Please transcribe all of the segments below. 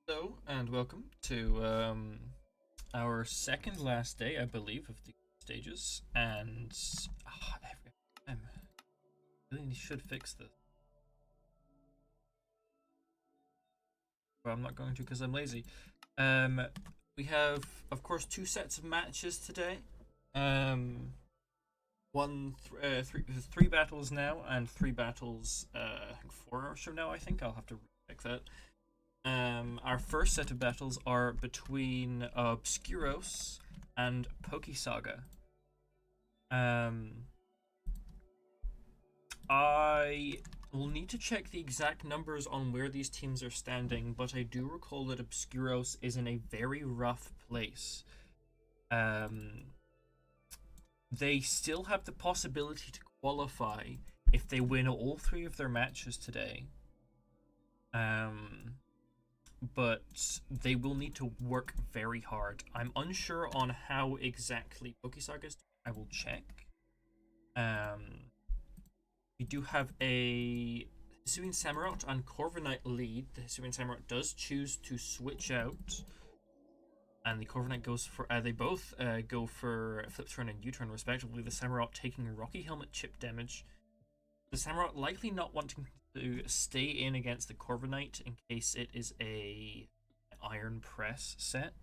Hello and welcome to our second last day, I believe, of the stages. And every time, I really should fix this, but I'm not going to because I'm lazy. We have, of course, two sets of matches today. Three battles now, and three battles. 4 hours from now. I think I'll have to check that. Our first set of battles are between Obscuros and PokeSaga. I will need to check the exact numbers on where these teams are standing, but I do recall that Obscuros is in a very rough place. They still have the possibility to qualify if they win all three of their matches today. But they will need to work very hard. I'm unsure on how exactly PokeSaga is. I will check. We do have a Hisuian Samurott and Corviknight lead. The Hisuian Samurott does choose to switch out, and the Corviknight goes for. They both go for Flip Turn and U-Turn respectively. The Samurott taking Rocky Helmet chip damage. The Samurott likely not wanting to stay in against the Corviknight in case it is a Iron Press set,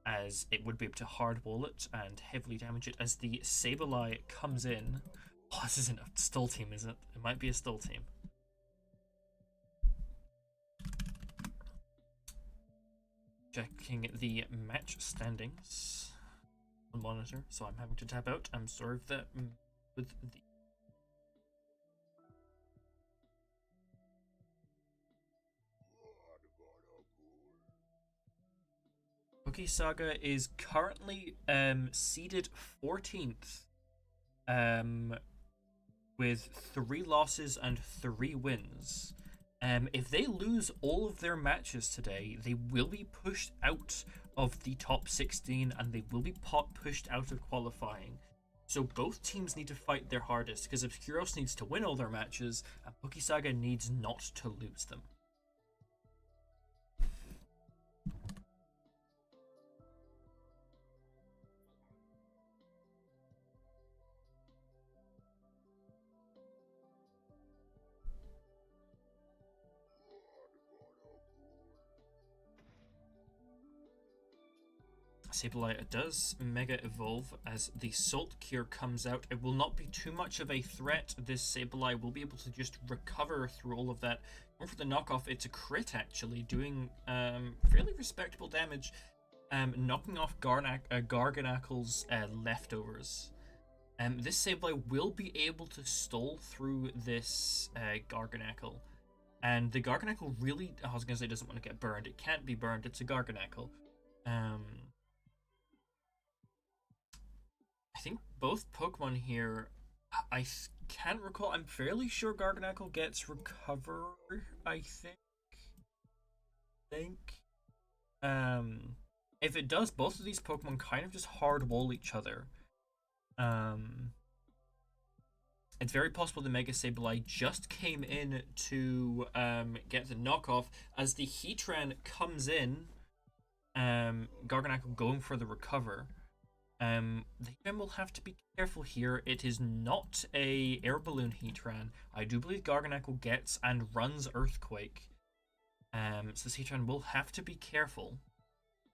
as it would be able to hardball it and heavily damage it as the Sableye comes in. Oh, this isn't a stall team, is it? It might be a stall team. Checking the match standings on monitor, so I'm having to tap out. I'm sorry for that with the PokeSaga is currently seeded 14th with 3 losses and 3 wins. If they lose all of their matches today, they will be pushed out of the top 16 and they will be pushed out of qualifying. So both teams need to fight their hardest because Obscuros needs to win all their matches and PokeSaga needs not to lose them. Sableye does Mega Evolve as the Salt Cure comes out. It will not be too much of a threat. This Sableye will be able to just recover through all of that. Going for the knockoff, it's a crit actually, doing fairly respectable damage, knocking off Garganacle's leftovers. This Sableye will be able to stall through this Garganacle. And the Garganacle really, I was going to say, doesn't want to get burned. It can't be burned, it's a Garganacle. I think both Pokemon here, I can't recall. I'm fairly sure Garganacle gets Recover, I think. If it does, both of these Pokemon kind of just hard wall each other. It's very possible the Mega Sableye just came in to get the knockoff as the Heatran comes in. Garganacle going for the Recover. The Heatran will have to be careful here. It is not a air balloon Heatran. I do believe Garganacle gets and runs Earthquake. So this Heatran will have to be careful.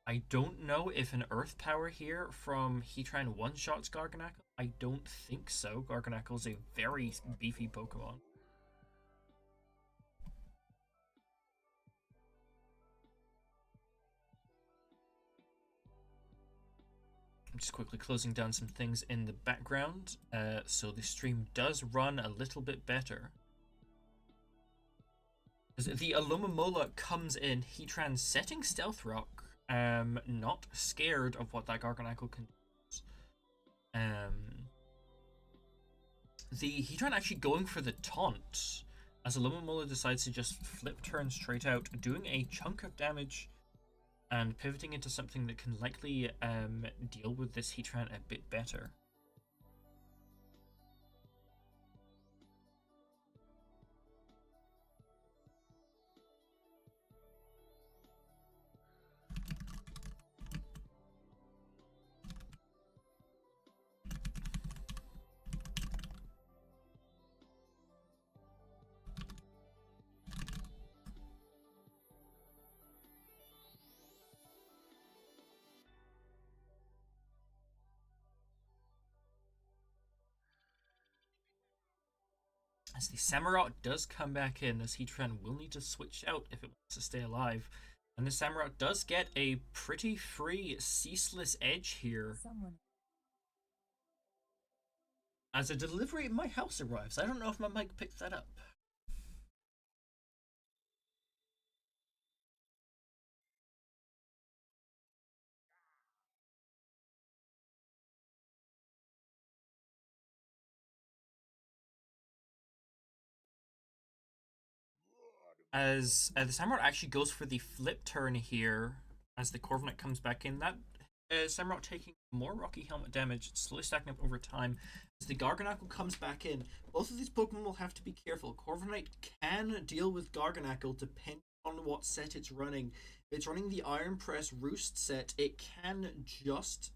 I don't know if an Earth Power here from Heatran one-shots Garganacle. I don't think so. Garganacle is a very beefy Pokemon. I'm just quickly closing down some things in the background, so the stream does run a little bit better. The Alomomola comes in, Heatran setting Stealth Rock, not scared of what that Garganacle can do. The Heatran actually going for the taunt, as Alomomola decides to just flip turn straight out, doing a chunk of damage and pivoting into something that can likely deal with this Heatran a bit better. As the Samurott does come back in, as Heatran will need to switch out if it wants to stay alive. And the Samurott does get a pretty free Ceaseless Edge here. As a delivery at my house arrives. I don't know if my mic picked that up. As the Samurott actually goes for the flip turn here, as the Corviknight comes back in, that Samurott taking more Rocky Helmet damage, slowly stacking up over time. As the Garganacl comes back in, both of these Pokemon will have to be careful. Corviknight can deal with Garganacl depending on what set it's running. If it's running the Iron Press Roost set, it can just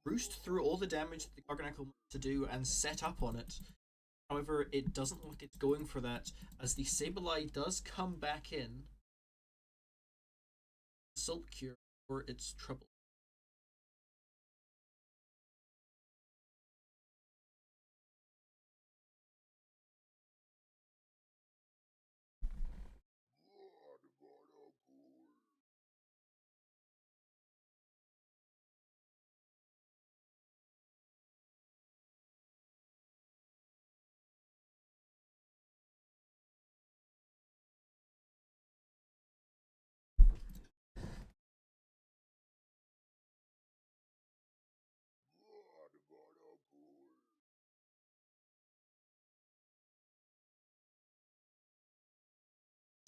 roost through all the damage that the Garganacl wants to do and set up on it. However, it doesn't look like it's going for that, as the Sableye does come back in. Salt Cure for its trouble.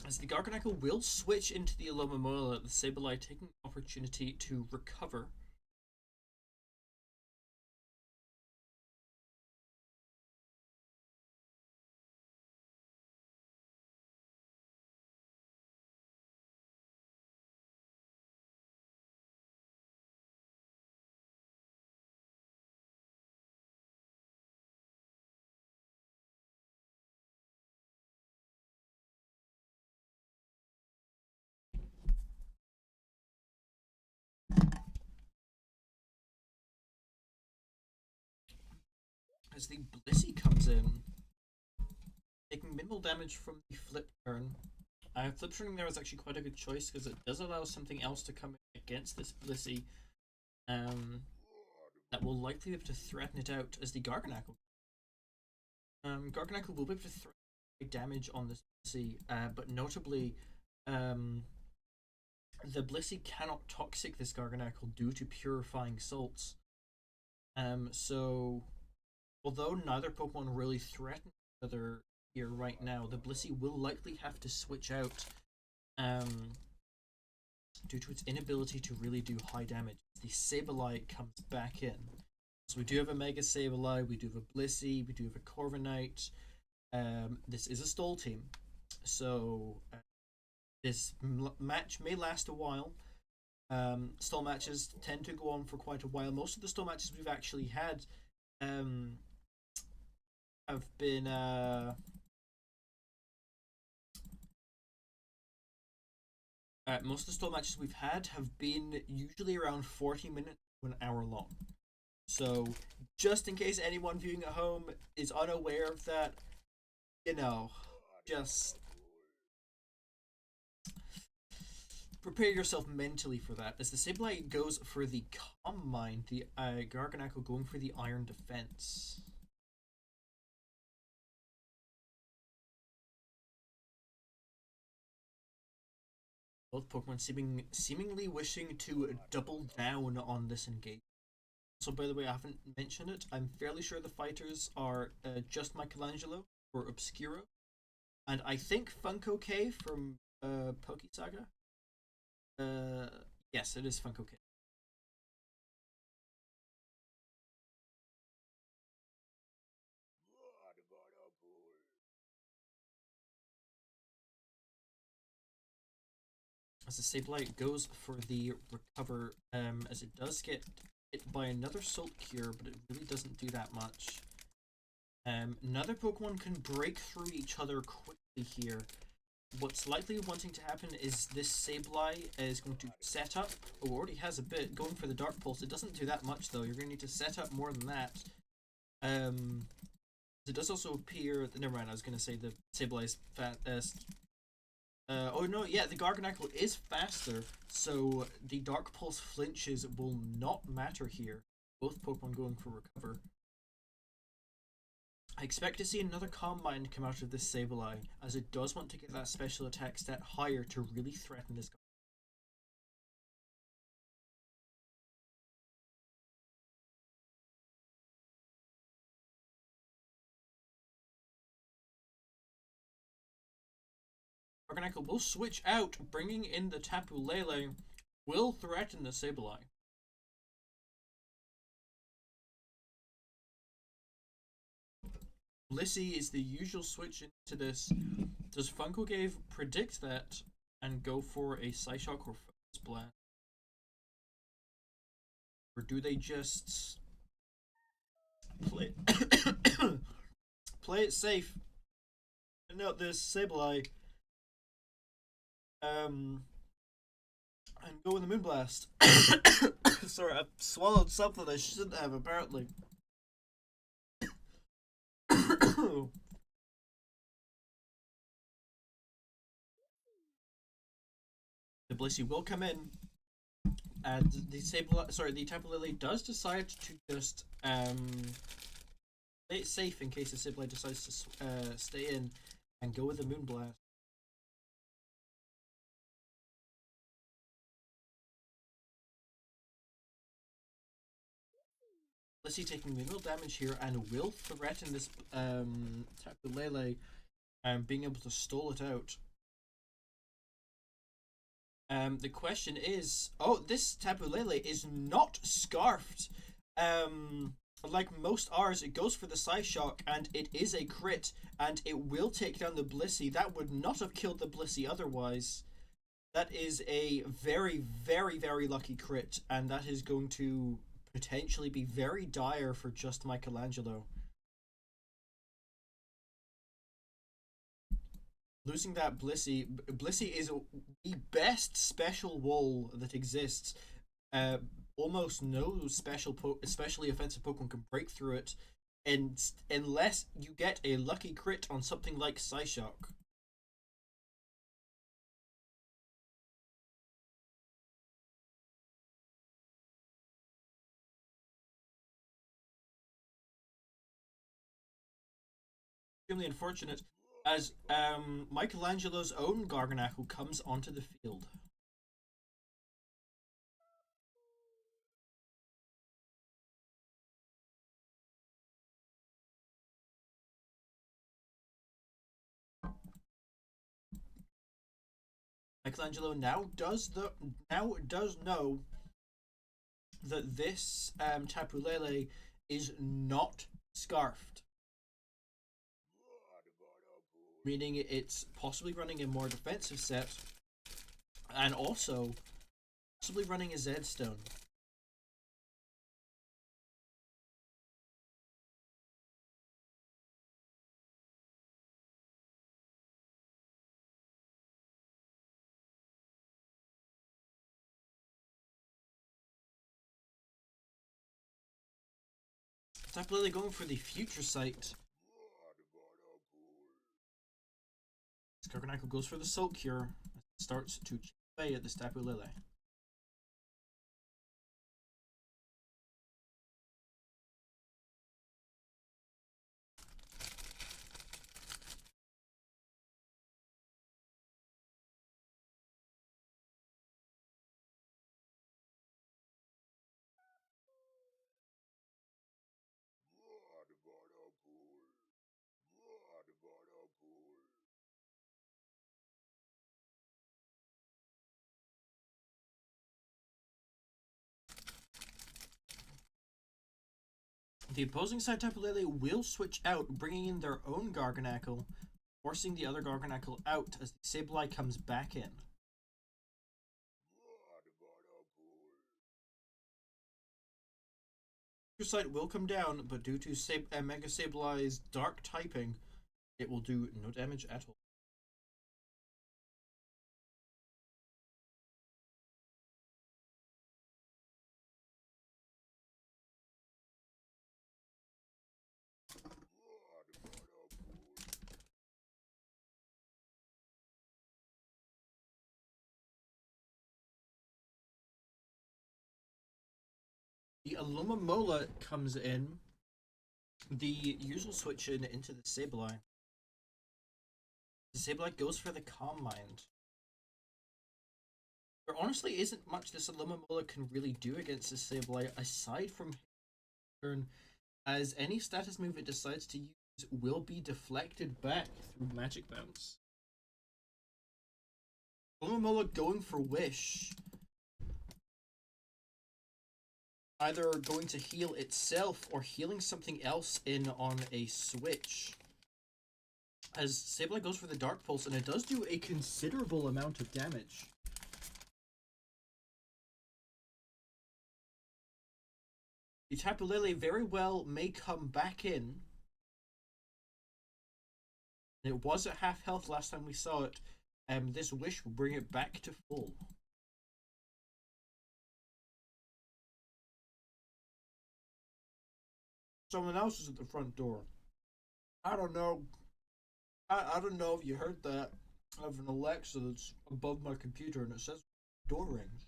As the Garganacl will switch into the Alomomola, the Sableye taking the opportunity to recover. As the Blissey comes in, taking minimal damage from the flip turn. Flip turning there is actually quite a good choice because it does allow something else to come in against this Blissey that will likely be able to threaten it out as the Garganacl. Garganacl will be able to threaten damage on this Blissey, but notably, the Blissey cannot toxic this Garganacl due to purifying salts. So although neither Pokemon really threaten each other here right now, the Blissey will likely have to switch out due to its inability to really do high damage. The Sableye comes back in. So we do have a Mega Sableye, we do have a Blissey, we do have a Corviknight. This is a stall team, so this match may last a while. Stall matches tend to go on for quite a while. Most of the stall matches we've actually had have been most of the stall matches we've had have been usually around 40 minutes to an hour long. So just in case anyone viewing at home is unaware of that, you know, just prepare yourself mentally for that. As the Sableye goes for the Calm Mind, the Garganacl going for the Iron Defense. Both Pokemon seemingly wishing to double down on this engagement. So, by the way, I haven't mentioned it. I'm fairly sure the fighters are just Michelangelo or Obscuro, and I think Funko K from PokeSaga. Yes, it is Funko K. As the Sableye goes for the recover, as it does get hit by another Salt Cure, but it really doesn't do that much. Another Pokemon can break through each other quickly here. What's likely wanting to happen is this Sableye is going to set up. Oh, already has a bit going for the Dark Pulse. It doesn't do that much though. You're going to need to set up more than that. It does also appear. Never mind. I was gonna say the Sableye fast. Oh no, yeah, the Garganacl is faster, so the Dark Pulse flinches will not matter here. Both Pokemon going for recover. I expect to see another Calm Mind come out of this Sableye, as it does want to get that special attack stat higher to really threaten this. Garganacl will switch out, bringing in the Tapu Lele, will threaten the Sableye. Blissey is the usual switch into this. Does Funkogave predict that and go for a Psyshock or Focus Blast? Or do they just play play it safe and out this Sableye and go with the Moonblast? Sorry, I swallowed something I shouldn't have apparently. The Blissey will come in, and the Tapu Lele does decide to just play it safe in case the Sableye decides to stay in and go with the Moonblast. Blissey taking minimal damage here and will threaten this Tapu Lele and being able to stall it out. The question is, this Tapu Lele is not scarfed. Like most R's, it goes for the Psyshock, and it is a crit, and it will take down the Blissey. That would not have killed the Blissey otherwise. That is a very, very, very lucky crit, and that is going to potentially be very dire for just Michelangelo. Losing that Blissey is the best special wall that exists. Almost no especially offensive Pokemon can break through it, and unless you get a lucky crit on something like Psyshock. Extremely unfortunate, as Michelangelo's own Garganacl comes onto the field. Michelangelo now does know that this Tapu Lele is not scarfed, meaning it's possibly running a more defensive set, and also possibly running a Zed Stone. Tapu Lele going for the future sight. Garganacl goes for the Salt Cure. Starts to chip away at this Tapu Lele. The opposing side Tapu Lele will switch out, bringing in their own Garganacl, forcing the other Garganacl out as the Sableye comes back in. Sight will come down, but due to Mega Sableye's dark typing, it will do no damage at all. The Alumamola comes in. The usual switch in into the Sableye. The Sableye goes for the Calm Mind. There honestly isn't much this Alumamola can really do against the Sableye aside from turn, as any status move it decides to use will be deflected back through Magic Bounce. Alumamola going for Wish. Either going to heal itself or healing something else in on a switch. As Sableye goes for the Dark Pulse, and it does do a considerable amount of damage. The Tapu Lele very well may come back in. It was at half health last time we saw it. This Wish will bring it back to full. Someone else is at the front door. I don't know. I don't know if you heard that. I have an Alexa that's above my computer and it says door rings.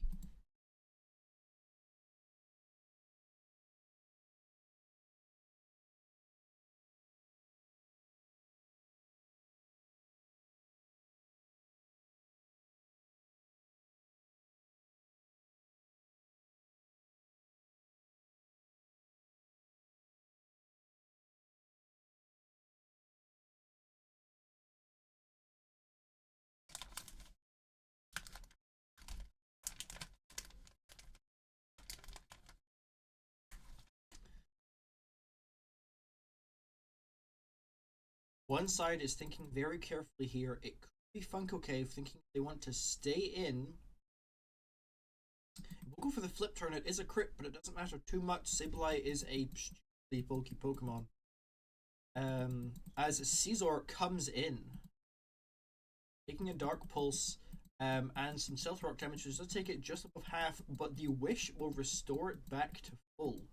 One side is thinking very carefully here. It could be Funko Cave thinking they want to stay in. We'll go for the flip turn. It is a crit, but it doesn't matter too much. Sableye is a stupidly bulky Pokemon. As Scizor comes in, taking a Dark Pulse and some Stealth Rock damage, which does take it just above half, but the Wish will restore it back to full.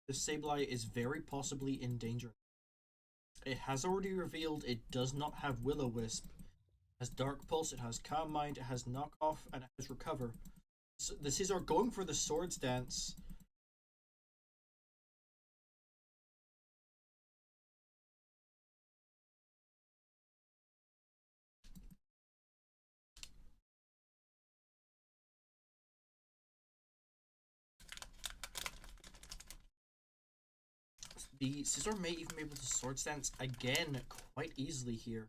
The Sableye is very possibly in danger. It has already revealed it does not have Will-O-Wisp. It has Dark Pulse, it has Calm Mind, it has Knockoff, and it has Recover. So the Scizor going for the Swords Dance. The Scizor may even be able to Swords Dance again quite easily here.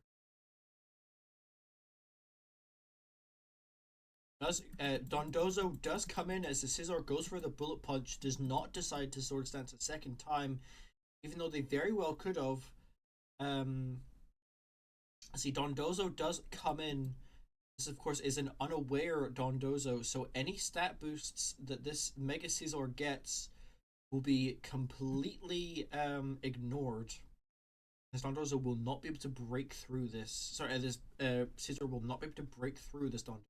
Dondozo does come in as the Scizor goes for the Bullet Punch, does not decide to Swords Dance a second time, even though they very well could have. See, Dondozo does come in. This, of course, is an unaware Dondozo, so any stat boosts that this Mega Scizor gets will be completely ignored. This Dondozo will not be able to break through this. Sorry, this Scizor will not be able to break through this Dondozo.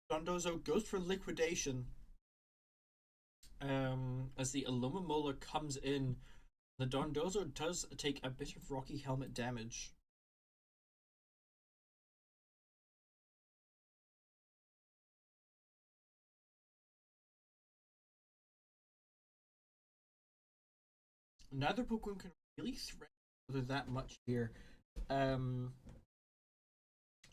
Dondozo goes for liquidation. As the Alumamola comes in, the Dondozo does take a bit of Rocky Helmet damage. Neither Pokemon can really threaten that much here.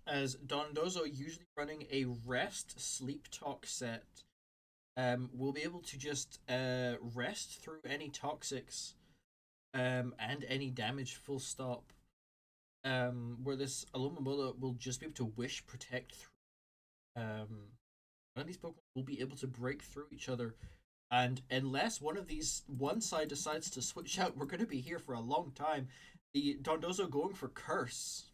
As Dondozo usually running a rest sleep talk set, will be able to just rest through any toxics and any damage full stop. Where this Alumamola will just be able to wish protect through One of these Pokemon will be able to break through each other. And unless one side decides to switch out, we're going to be here for a long time. The Dondozo going for Curse.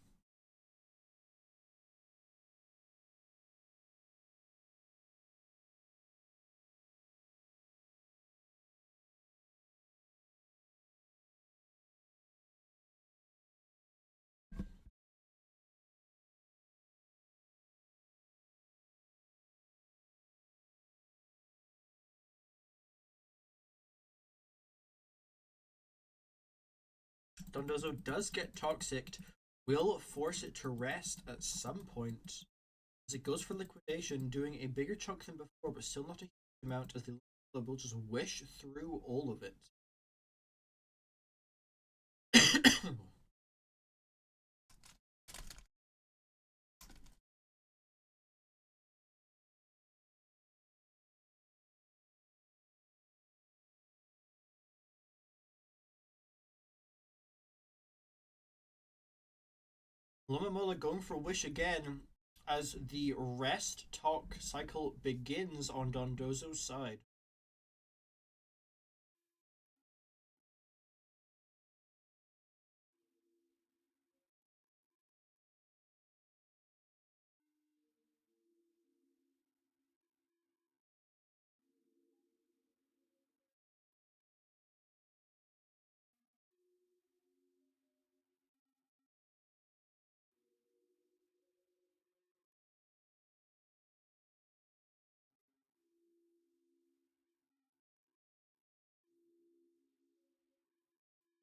Dondozo does get Toxic, will force it to rest at some point. As it goes for liquidation, doing a bigger chunk than before, but still not a huge amount, as the will just wish through all of it. Lomamola going for Wish again as the rest talk cycle begins on Dondozo's side.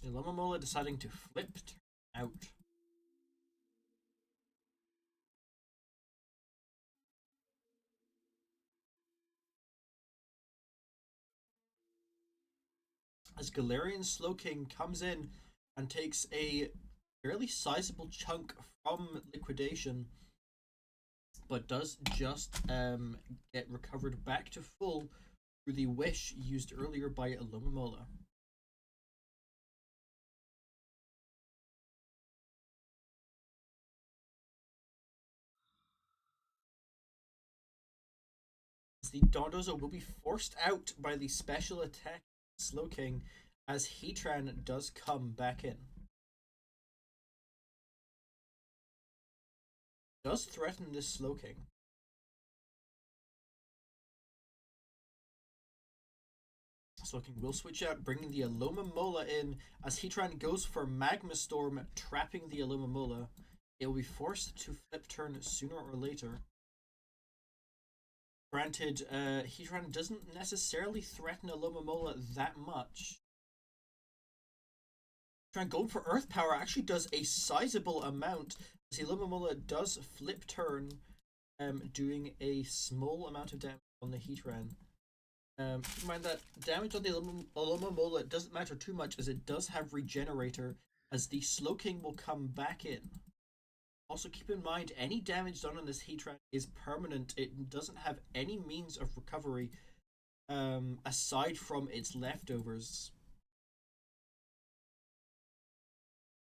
Lomamola deciding to flip out. As Galarian Slowking comes in and takes a fairly sizable chunk from liquidation, but does just get recovered back to full through the Wish used earlier by Lomamola. The Dondozo will be forced out by the special attack Slowking as Heatran does come back in. Does threaten this Slowking. Slowking will switch out, bringing the Alomomola in as Heatran goes for Magma Storm, trapping the Alomomola. It will be forced to flip turn sooner or later. Granted, Heatran doesn't necessarily threaten Alomomola that much. Heatran going for Earth Power actually does a sizable amount as Alomomola does flip turn, doing a small amount of damage on the Heatran. Keep in mind that damage on the Alomomola doesn't matter too much as it does have Regenerator, as the Slowking will come back in. Also, keep in mind, any damage done on this Heatran is permanent. It doesn't have any means of recovery aside from its leftovers,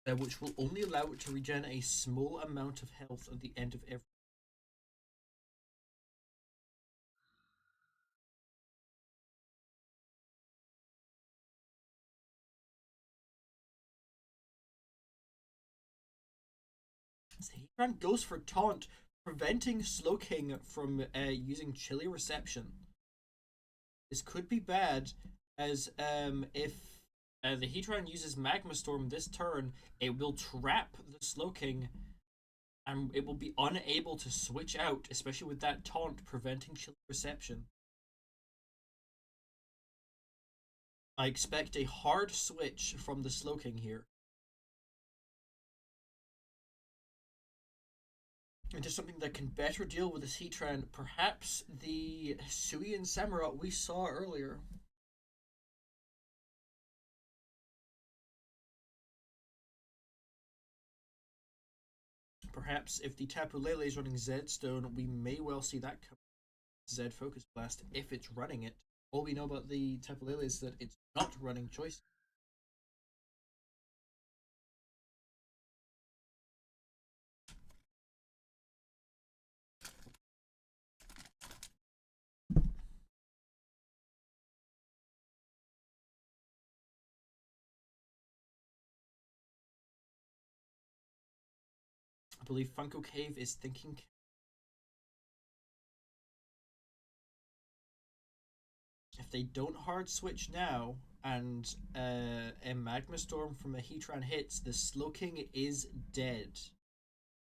which will only allow it to regen a small amount of health at the end of every. So Heatran goes for Taunt, preventing Slowking from using Chilly Reception. This could be bad, as if the Heatran uses Magma Storm this turn, it will trap the Slowking and it will be unable to switch out, especially with that taunt preventing Chilly Reception. I expect a hard switch from the Slowking here. Into something that can better deal with this Heatran, perhaps the Hisuian Samurott we saw earlier. Perhaps if the Tapu Lele is running Zed-Stone, we may well see that come. Zed Focus Blast if it's running it. All we know about the Tapu Lele is that it's not running Choice. believe Funko Cave is thinking. If they don't hard switch now and a Magma Storm from a Heatran hits, the Slowking is dead,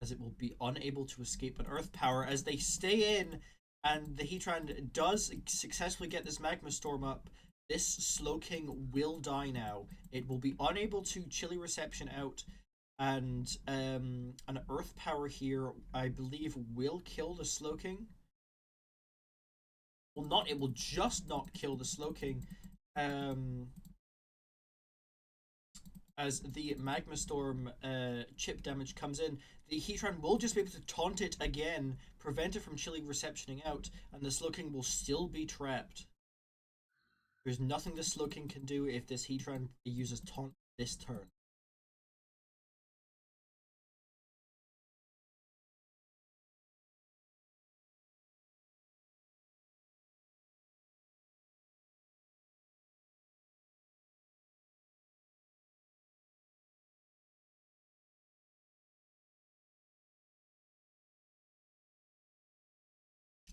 as it will be unable to escape an Earth Power as they stay in, and the Heatran does successfully get this Magma Storm up. This Slowking will die now. It will be unable to Chilly Reception out, and an Earth Power here, I believe, will kill the Slowking. Well, not, it will just not kill the Slowking. As the Magma Storm chip damage comes in, the Heatran will just be able to taunt it again, prevent it from Chilly Receptioning out, and the Slowking will still be trapped. There's nothing the Slowking can do if this Heatran uses taunt this turn.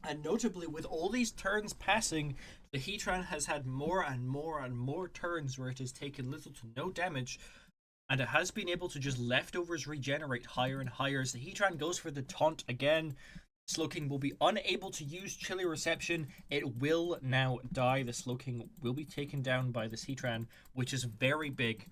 And notably, with all these turns passing, the Heatran has had more and more and more turns where it has taken little to no damage, and it has been able to just leftovers regenerate higher and higher. As the Heatran goes for the taunt again, Slowking will be unable to use Chilly Reception. It will now die. The Slowking will be taken down by this Heatran, which is very big,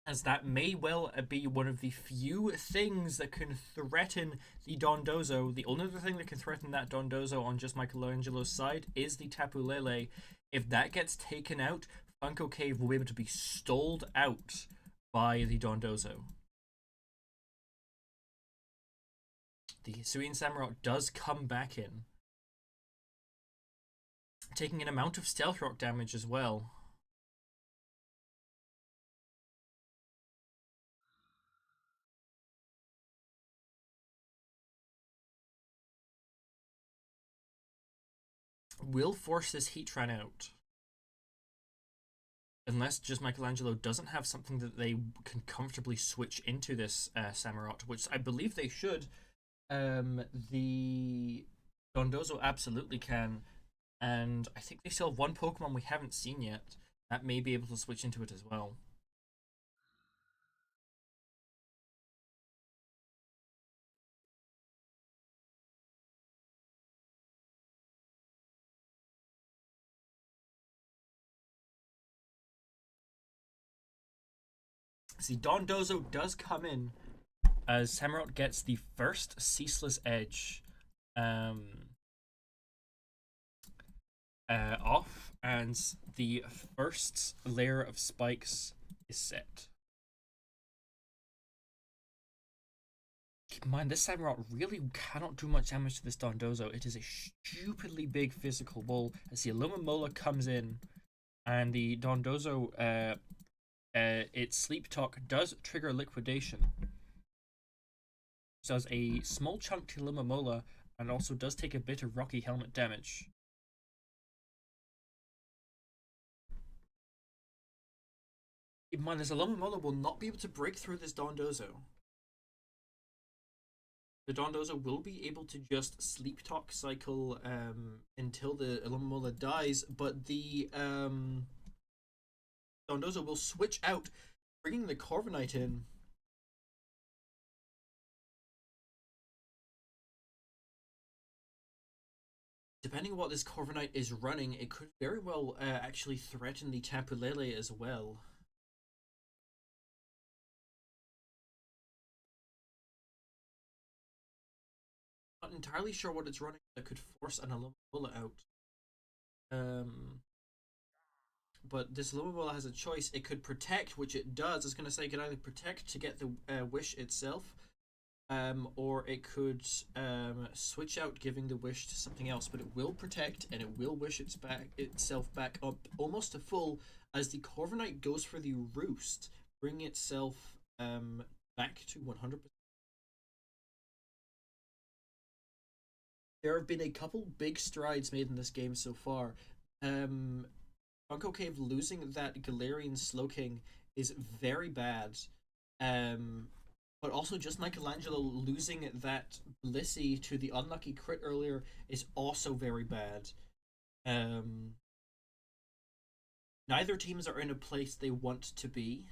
as that may well be one of the few things that can threaten the Dondozo. The only other thing that can threaten that Dondozo on just Michelangelo's side is the Tapu Lele. If that gets taken out, Funko Cave will be able to be stalled out by the Dondozo. The Hisuian Samurott does come back in, taking an amount of Stealth Rock damage as well. Will force this Heatran out. Unless just Michelangelo doesn't have something that they can comfortably switch into this Samurott, which I believe they should. The Dondozo absolutely can, and I think they still have one Pokemon we haven't seen yet that may be able to switch into it as well. See, Dondozo does come in as Samurott gets the first Ceaseless Edge off, and the first layer of spikes is set. Keep in mind, this Samurott really cannot do much damage to this Dondozo. It is a stupidly big physical bull as the Alumamola comes in, and the Dondozo, its Sleep Talk does trigger Liquidation. Does a small chunk to Alumamola, and also does take a bit of Rocky Helmet damage. Keep in mind, this Alumamola will not be able to break through this Dondozo. The Dondozo will be able to just Sleep Talk cycle until the Alumamola dies, but the Dondozo will switch out, bringing the Corviknight in. Depending on what this Corviknight is running, it could very well actually threaten the Tapu Lele as well. Not entirely sure what it's running that could force an Alumamola out. But this Alumamola has a choice. It could protect, which it does. It's going to say it can either protect to get the wish itself, or it could switch out, giving the wish to something else. But it will protect, and it will wish itself back up almost to full as the Corviknight goes for the Roost, bringing itself back to 100%. There have been a couple big strides made in this game so far. Funko Cave losing that Galarian Slowking is very bad. But also, just Michelangelo losing that Blissey to the unlucky crit earlier is also very bad. Um, Neither teams are in a place they want to be,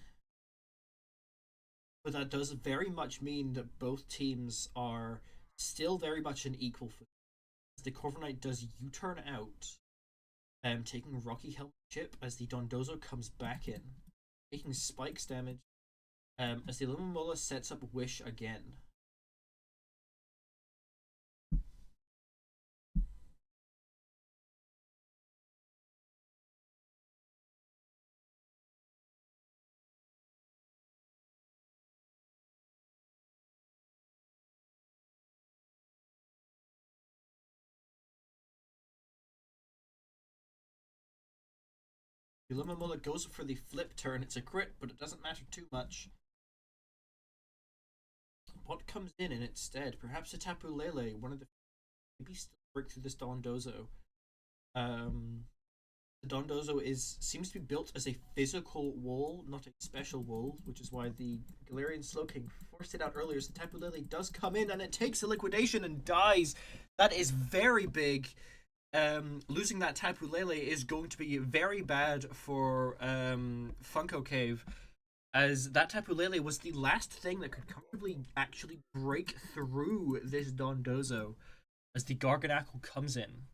but that does very much mean that both teams are still very much an equal foot. The Corviknight Knight does U-turn out, taking Rocky Helmet chip as the Dondozo comes back in, taking spikes damage, as the Alumamola sets up Wish again. The Alumamola goes for the flip turn. It's a crit, but it doesn't matter too much. What comes in its stead? Perhaps a Tapu Lele, one of the maybe still break through this Dondozo. The Dondozo seems to be built as a physical wall, not a special wall, which is why the Galarian Slowking forced it out earlier. So Tapu Lele does come in and it takes a liquidation and dies. That is very big. Losing that Tapu Lele is going to be very bad for Funko Cave, as that Tapu Lele was the last thing that could comfortably actually break through this Dondozo as the Garganackle comes in.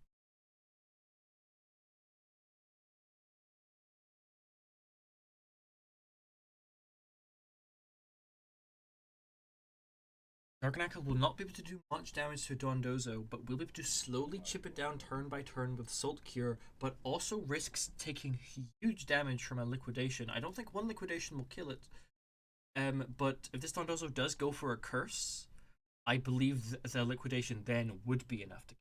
Garganackle will not be able to do much damage to Dondozo, but will be able to slowly chip it down turn by turn with Salt Cure, but also risks taking huge damage from a liquidation. I don't think one liquidation will kill it, but if this Dondozo does go for a curse, I believe the liquidation then would be enough to.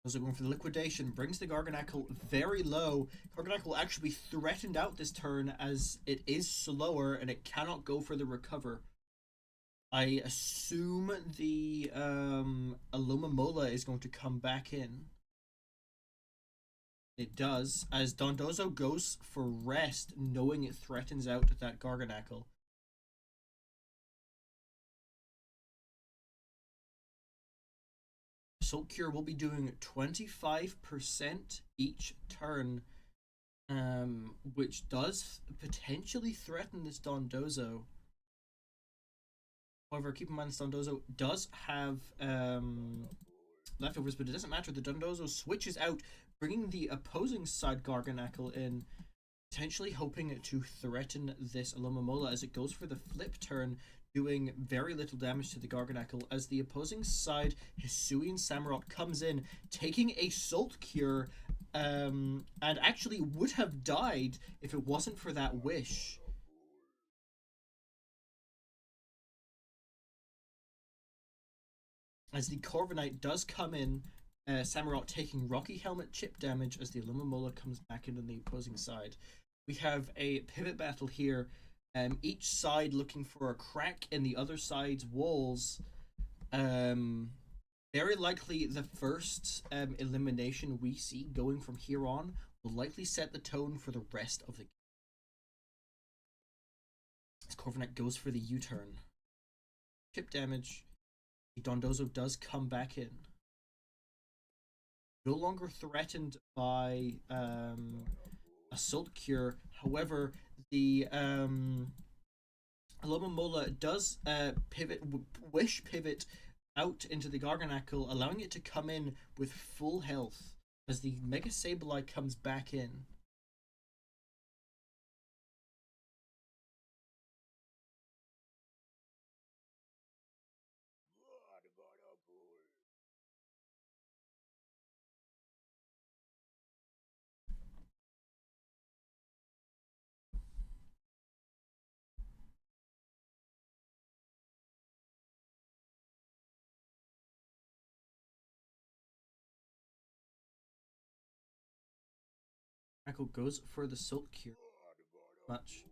Also going for the liquidation, brings the Garganackle very low. Garganackle will actually be threatened out this turn as it is slower and it cannot go for the recover. I assume the Alumamola is going to come back in. It does, as Dondozo goes for rest, knowing it threatens out that Garganackle. Salt Cure will be doing 25% each turn, which does potentially threaten this Dondozo. However, keep in mind this Dondozo does have leftovers, but it doesn't matter. The Dondozo switches out, bringing the opposing side Garganackle in, potentially hoping to threaten this Alumamola as it goes for the flip turn, doing very little damage to the Garganackle as the opposing side Hisuian Samurott comes in, taking a Salt Cure, and actually would have died if it wasn't for that wish. As the Corviknight does come in, Samurott taking Rocky Helmet chip damage as the Alumamola comes back in on the opposing side. We have a pivot battle here, each side looking for a crack in the other side's walls. Very likely the first elimination we see going from here on will likely set the tone for the rest of the game. As Corviknight goes for the U-turn. Chip damage. The Dondozo does come back in. No longer threatened by Assault Cure. However, the Alumamola does wish pivot out into the Garganackle, allowing it to come in with full health as the Mega Sableye comes back in. Garganackle goes for the Salt Cure. Much.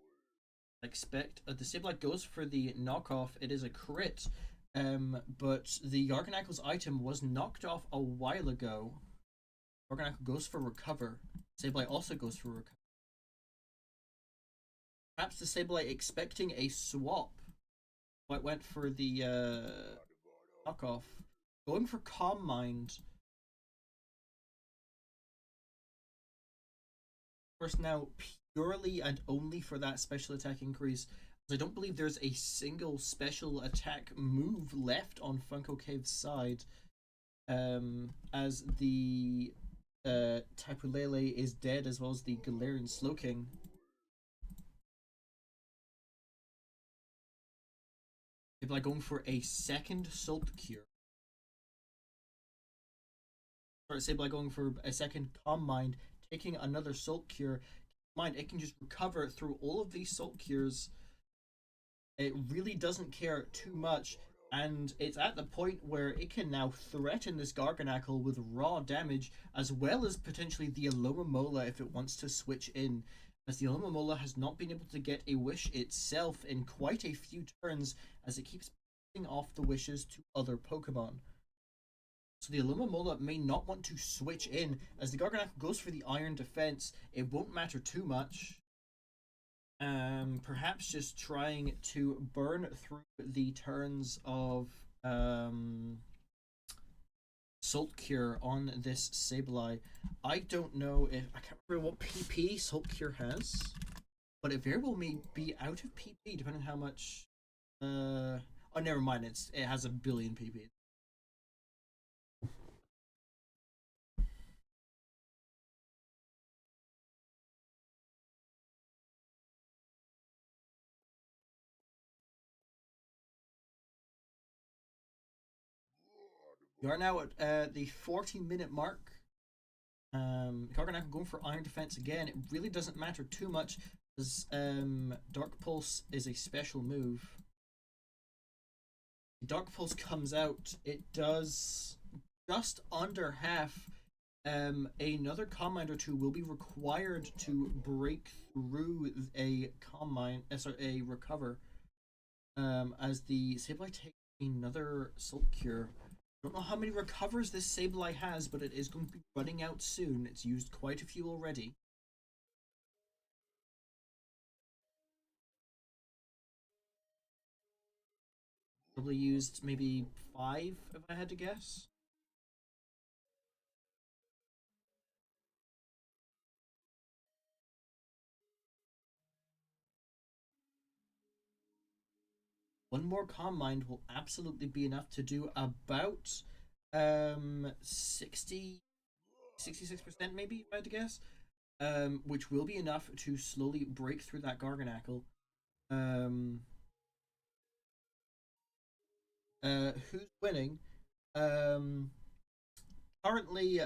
Expect the Sableye goes for the knockoff. It is a crit. But the Garganackle's item was knocked off a while ago. Garganackle goes for recover. Sableye also goes for recover. Perhaps the Sableye expecting a swap. But went for the knockoff. Going for Calm Mind. Of course, now purely and only for that special attack increase. I don't believe there's a single special attack move left on Funko Cave's side. As the Tapu Lele is dead, as well as the Galarian Slowking. If like going for a second Salt Cure. Or say by going for a second Calm Mind, taking another Salt Cure. Mind, it can just recover through all of these Salt Cures. It really doesn't care too much, and it's at the point where it can now threaten this Garganackle with raw damage, as well as potentially the Alomomola if it wants to switch in, as the Alomomola has not been able to get a wish itself in quite a few turns, as it keeps passing off the wishes to other Pokemon. So the Alomomola may not want to switch in, as the Garganackle goes for the Iron Defense. It won't matter too much. Perhaps just trying to burn through the turns of Salt Cure on this Sableye. I don't know if I can't remember what PP Salt Cure has, but it very well may be out of PP depending on how much. Oh, never mind. It has a billion PP. We are now at the 40-minute mark. Garganackle going for Iron Defense again. It really doesn't matter too much, as Dark Pulse is a special move. Dark Pulse comes out. It does just under half. Another Calm Mind or two will be required to break through a Calm Mind, a recover. As the Sableye takes another Salt Cure. I don't know how many recovers this Sableye has, but it is going to be running out soon. It's used quite a few already. Probably used maybe 5, if I had to guess. One more Calm Mind will absolutely be enough to do about 66% maybe, if I had to guess. Which will be enough to slowly break through that Garganackle. Who's winning? Currently,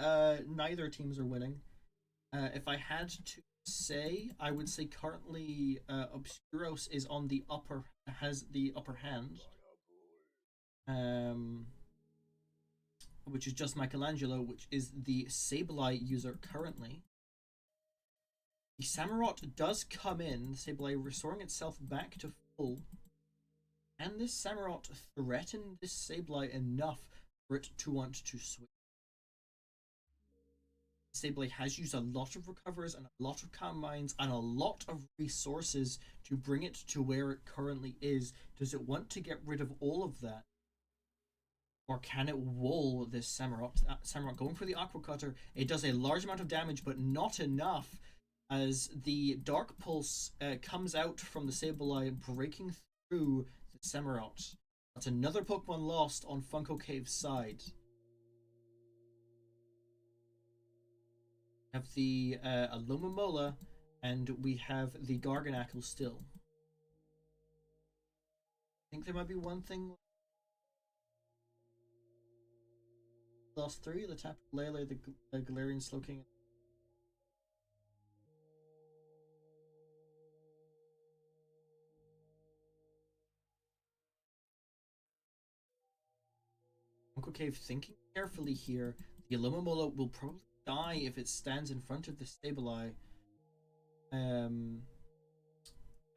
neither teams are winning. If I had to say, I would say currently Obscuros is on the has the upper hand. Which is just Michelangelo, which is the Sableye user currently. The Samurott does come in, Sableye restoring itself back to full. And this Samurott threatened this Sableye enough for it to want to switch. Sableye has used a lot of recovers and a lot of Calm Minds and a lot of resources to bring it to where it currently is. Does it want to get rid of all of that? Or can it wall this Samurott? Samurott going for the Aqua Cutter. It does a large amount of damage, but not enough, as the Dark Pulse comes out from the Sableye, breaking through the Samurott. That's another Pokemon lost on Funko Cave's side. We have the Alomomola, and we have the Garganackle still. I think there might be one thing. Lost 3, the Tapu Lele, the Galarian Slowking. Funko Cave thinking carefully here. The Alomomola will probably die if it stands in front of the Sableye. And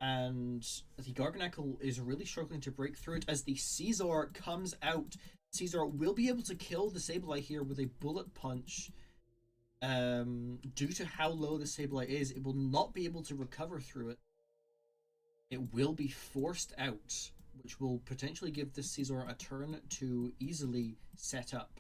the Garganacl is really struggling to break through it as the Caesar comes out. Caesar will be able to kill the Sableye here with a bullet punch. Due to how low the Sableye is, it will not be able to recover through it. It will be forced out, which will potentially give this Caesar a turn to easily set up.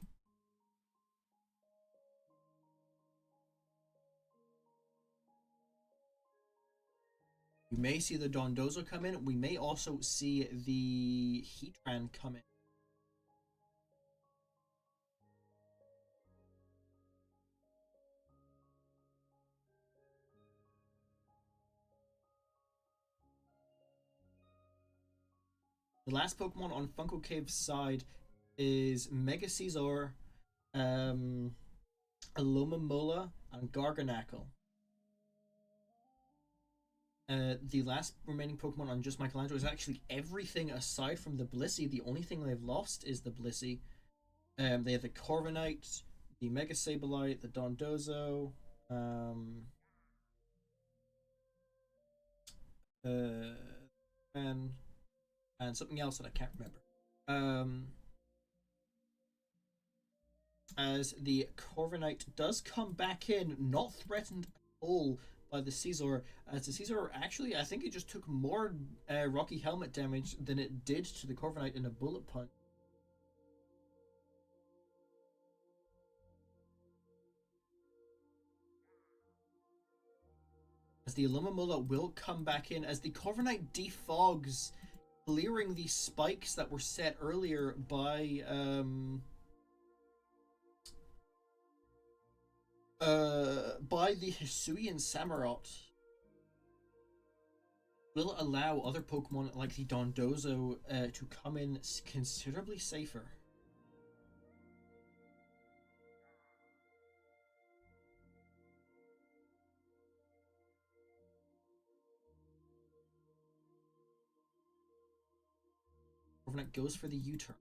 We may see the Dondozo come in. We may also see the Heatran come in. The last Pokemon on Funko Cave's side is Mega Caesar, Alomomola, and Garganacl. The last remaining Pokemon on just Michelangelo is actually everything aside from the Blissey. The only thing they've lost is the Blissey. They have the Corviknight, the Mega Sableye, the Dondozo, and something else that I can't remember. As the Corviknight does come back in, not threatened at all by the Caesar, as the Caesar actually, I think it just took more Rocky Helmet damage than it did to the Corviknight in a bullet punch. As the Alomomola will come back in, as the Corviknight defogs, clearing the spikes that were set earlier by the Hisuian Samurott, will allow other Pokemon like the Dondozo to come in considerably safer. Corviknight goes for the U-turn.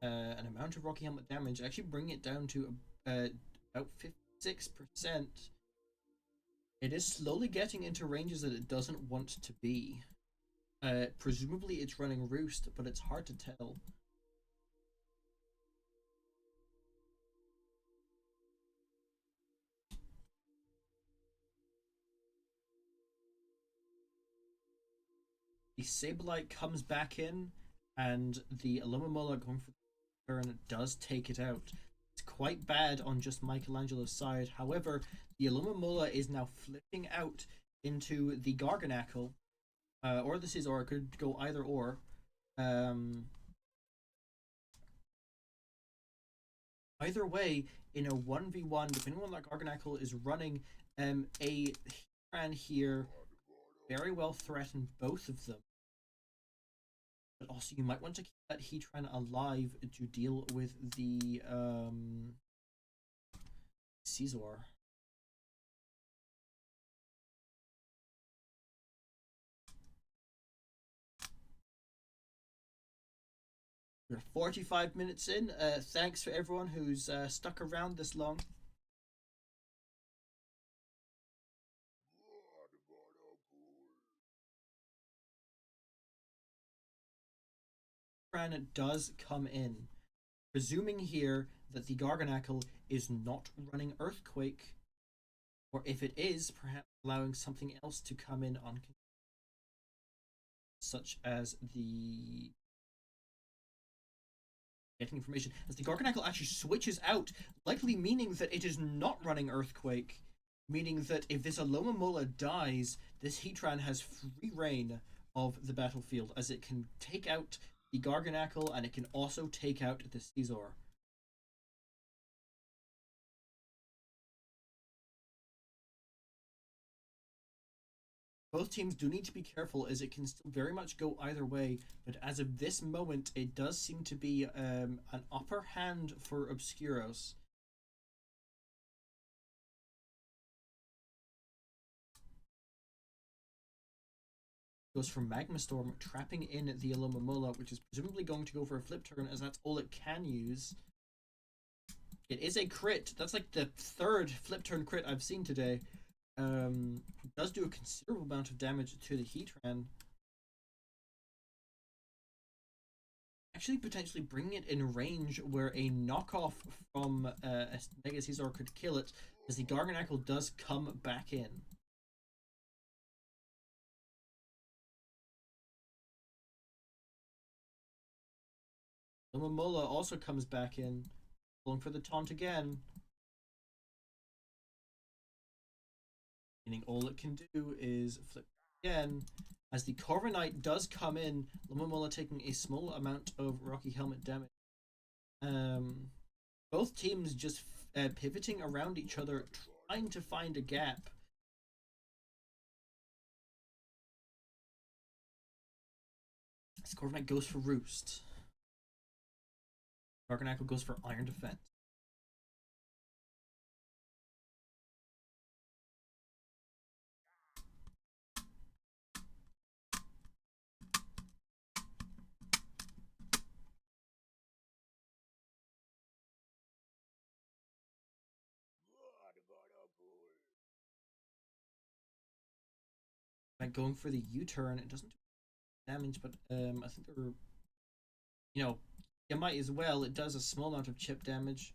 An amount of Rocky Helmet damage, actually bring it down to about 56%. It is slowly getting into ranges that it doesn't want to be. Presumably it's running Roost, but it's hard to tell. The Sableye comes back in, and the Alomomola going for the turn does take it out. It's quite bad on just Michelangelo's side. However, the Alomomola is now flipping out into the Garganacl, or the Caesar. It could go either or. Either way, in a 1v1, depending on what that Garganacl is running, a Heatran here very well threaten both of them. But also, you might want to keep that Heatran alive to deal with the Caesar. We're 45 minutes in. Thanks for everyone who's stuck around this long. Heatran does come in, presuming here that the Garganacl is not running Earthquake, or if it is, perhaps allowing something else to come in on, such as the getting information. As the Garganacl actually switches out, likely meaning that it is not running Earthquake, meaning that if this Alomomola dies, this Heatran has free reign of the battlefield, as it can take out the Garganacl and it can also take out the Caesar. Both teams do need to be careful, as it can still very much go either way, but as of this moment, it does seem to be an upper hand for Obscuros. Goes for Magma Storm, trapping in the Alomomola, which is presumably going to go for a flip turn, as that's all it can use. It is a crit. That's like the third flip turn crit I've seen today. Does do a considerable amount of damage to the Heatran. Actually, potentially bringing it in range where a knockoff from a Mega Caesar could kill it, as the Garganacl does come back in. Lumamola also comes back in, going for the taunt again. Meaning all it can do is flip again. As the Corviknight does come in, Lumamola taking a small amount of Rocky Helmet damage. Both teams just pivoting around each other, trying to find a gap. As Corviknight goes for Roost. Garganacl goes for Iron Defense. By going for the U-turn, it doesn't do damage, but I think they're, you know, you might as well. It does a small amount of chip damage.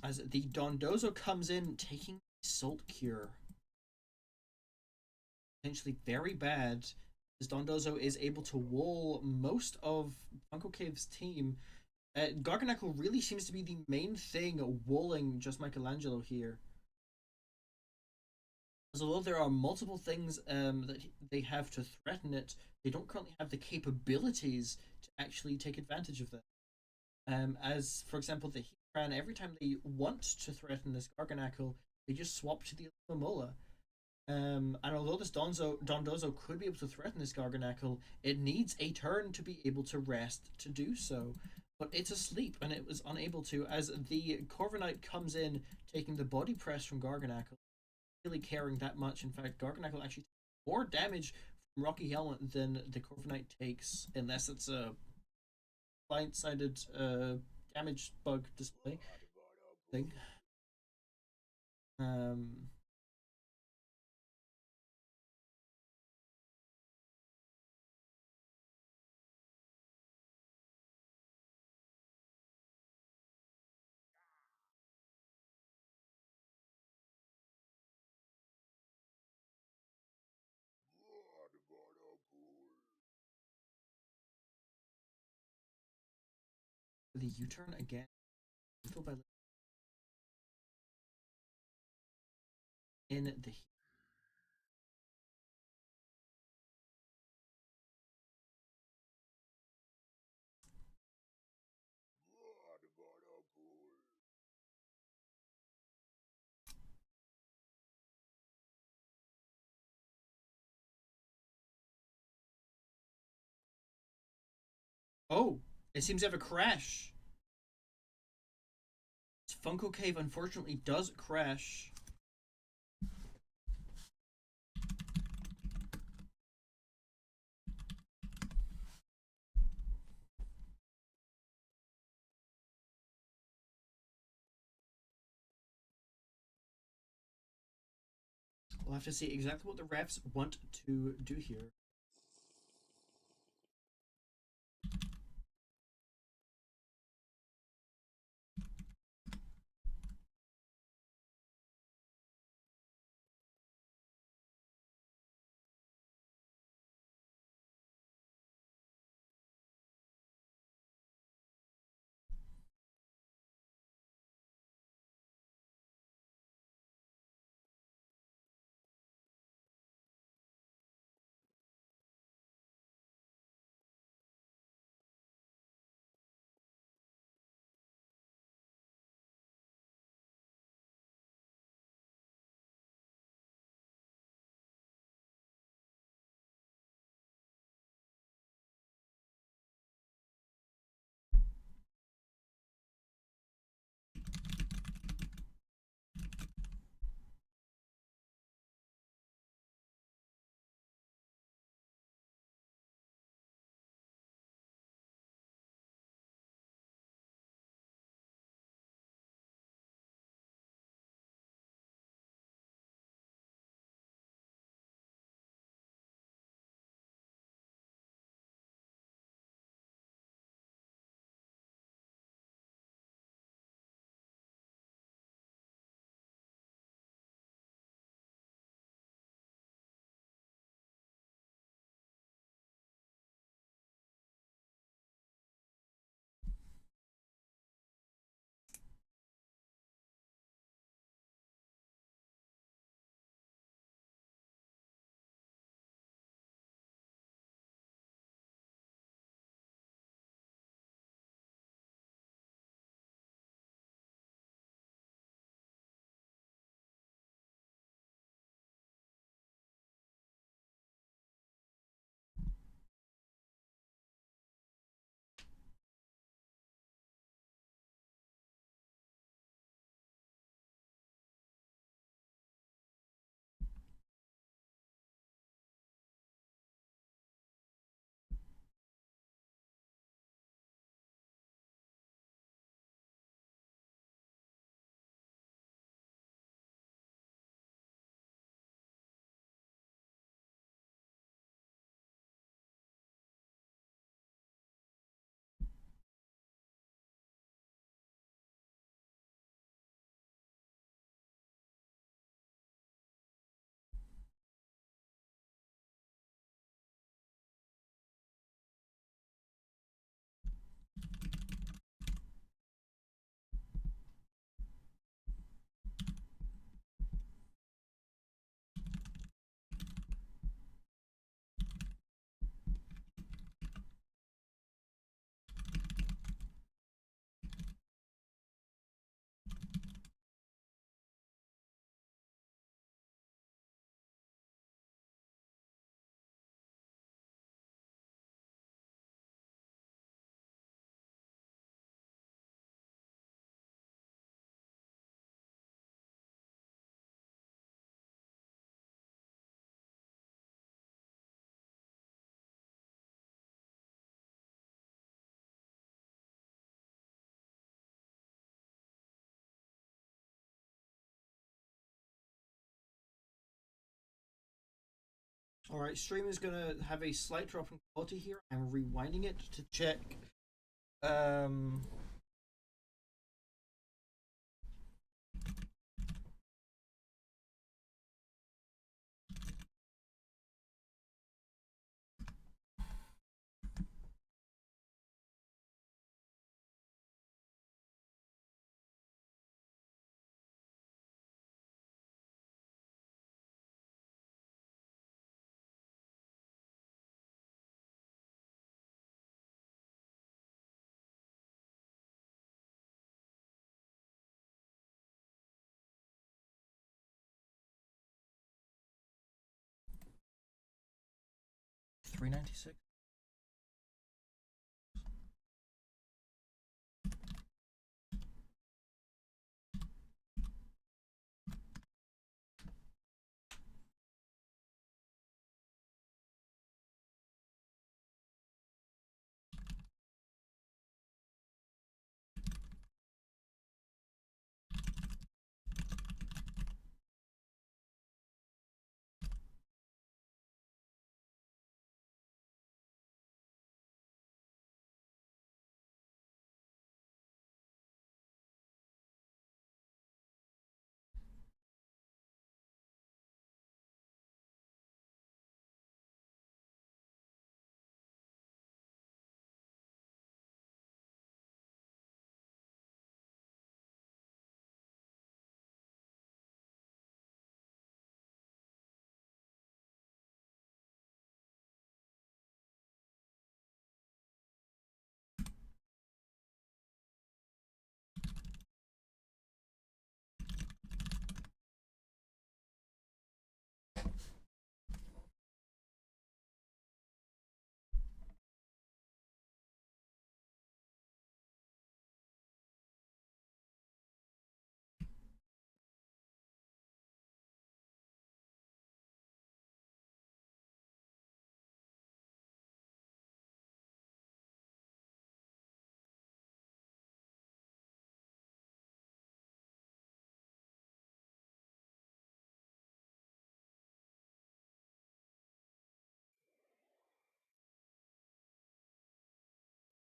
As the Dondozo comes in, taking Salt Cure. Potentially very bad, as Dondozo is able to wall most of Funko Cave's team. Garganacl really seems to be the main thing walling just Michelangelo here. As although there are multiple things that they have to threaten it, they don't currently have the capabilities to actually take advantage of them. As, for example, the Heatran, every time they want to threaten this Garganacl, they just swap to the Mola. And although this Dondozo could be able to threaten this Garganacl, it needs a turn to be able to rest to do so. But it's asleep, and it was unable to, as the Corviknight comes in, taking the body press from Garganacl, really caring that much. In fact, Garganacl actually takes more damage from Rocky Helmet than the Corviknight takes, unless it's a blind-sided damage bug display thing. The U-turn again. In the Oh, it seems to have a crash. Funko Cave unfortunately does crash. We'll have to see exactly what the refs want to do here. Alright, stream is gonna have a slight drop in quality here. I'm rewinding it to check. Um, 396.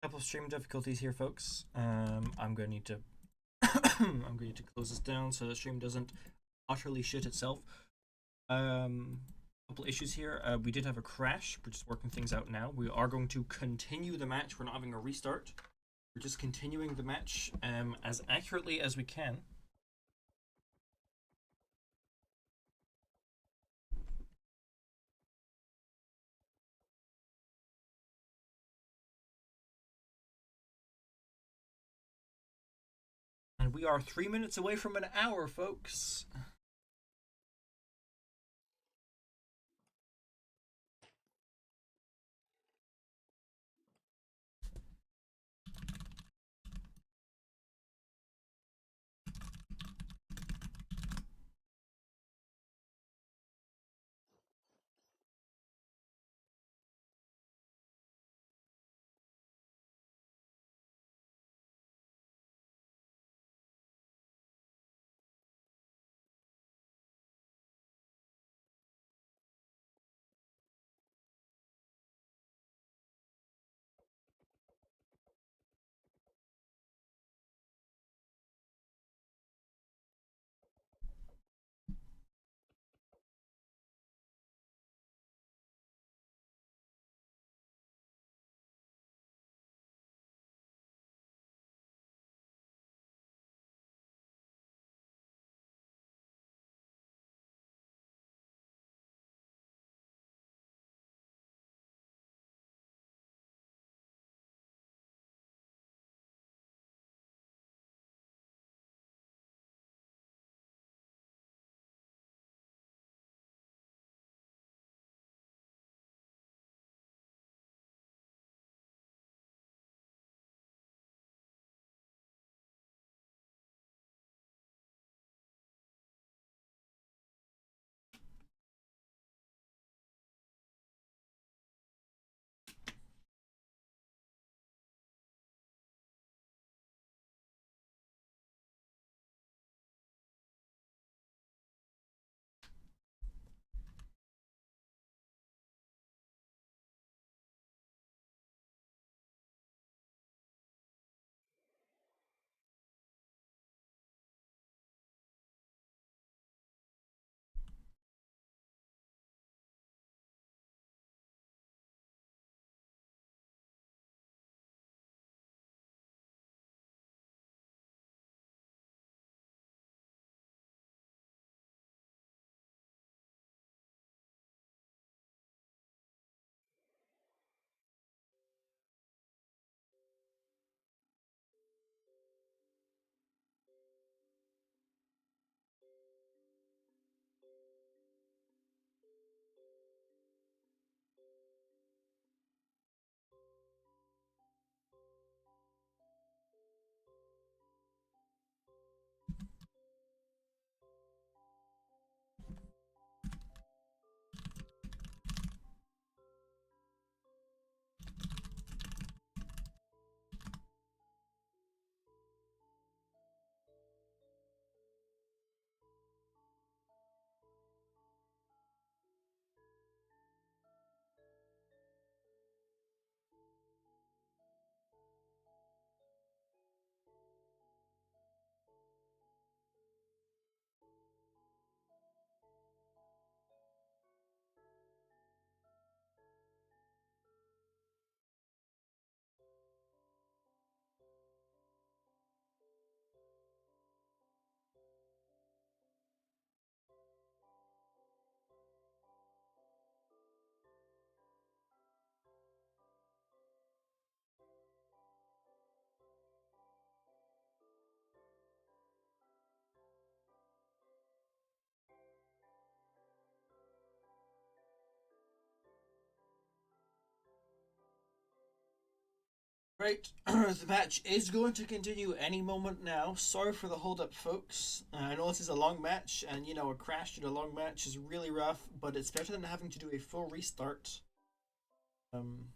Couple of stream difficulties here, folks. I'm going to need to I'm going to close this down so the stream doesn't utterly shit itself. Couple issues here. We did have a crash. We're just working things out now. We are going to continue the match. We're not having a restart. We're just continuing the match as accurately as we can. And we are 3 minutes away from an hour, folks. Right, the match is going to continue any moment now. Sorry for the hold up, folks. I know this is a long match, and you know, a crash in a long match is really rough, but it's better than having to do a full restart. Um,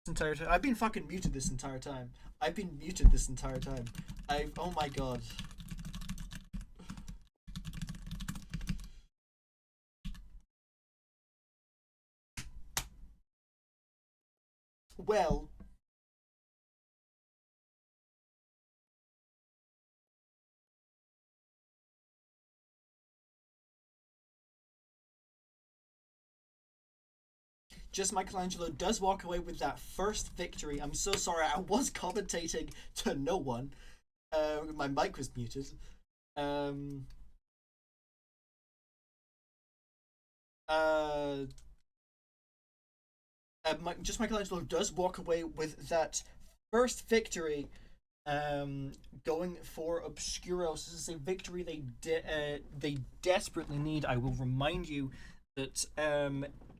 Entire time. I've been fucking muted this entire time. I've been muted this entire time. Oh my god. Well, just Michelangelo does walk away with that first victory. I'm so sorry. I was commentating to no one. My mic was muted. Um. Uh. Just Michelangelo does walk away with that first victory. Going for Obscuros. This is a victory they desperately need. I will remind you that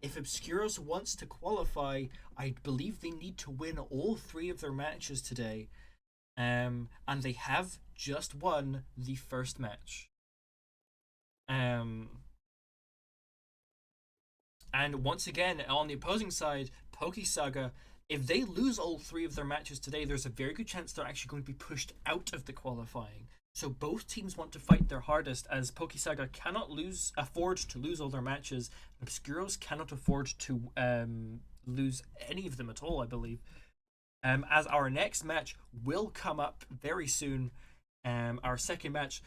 if Obscuros wants to qualify, I believe they need to win all three of their matches today. And they have just won the first match. And once again, on the opposing side, PokeSaga, if they lose all three of their matches today, there's a very good chance they're actually going to be pushed out of the qualifying. So both teams want to fight their hardest, as PokeSaga cannot afford to lose all their matches. Obscuros cannot afford to lose any of them at all, I believe. As our next match will come up very soon. Our second match,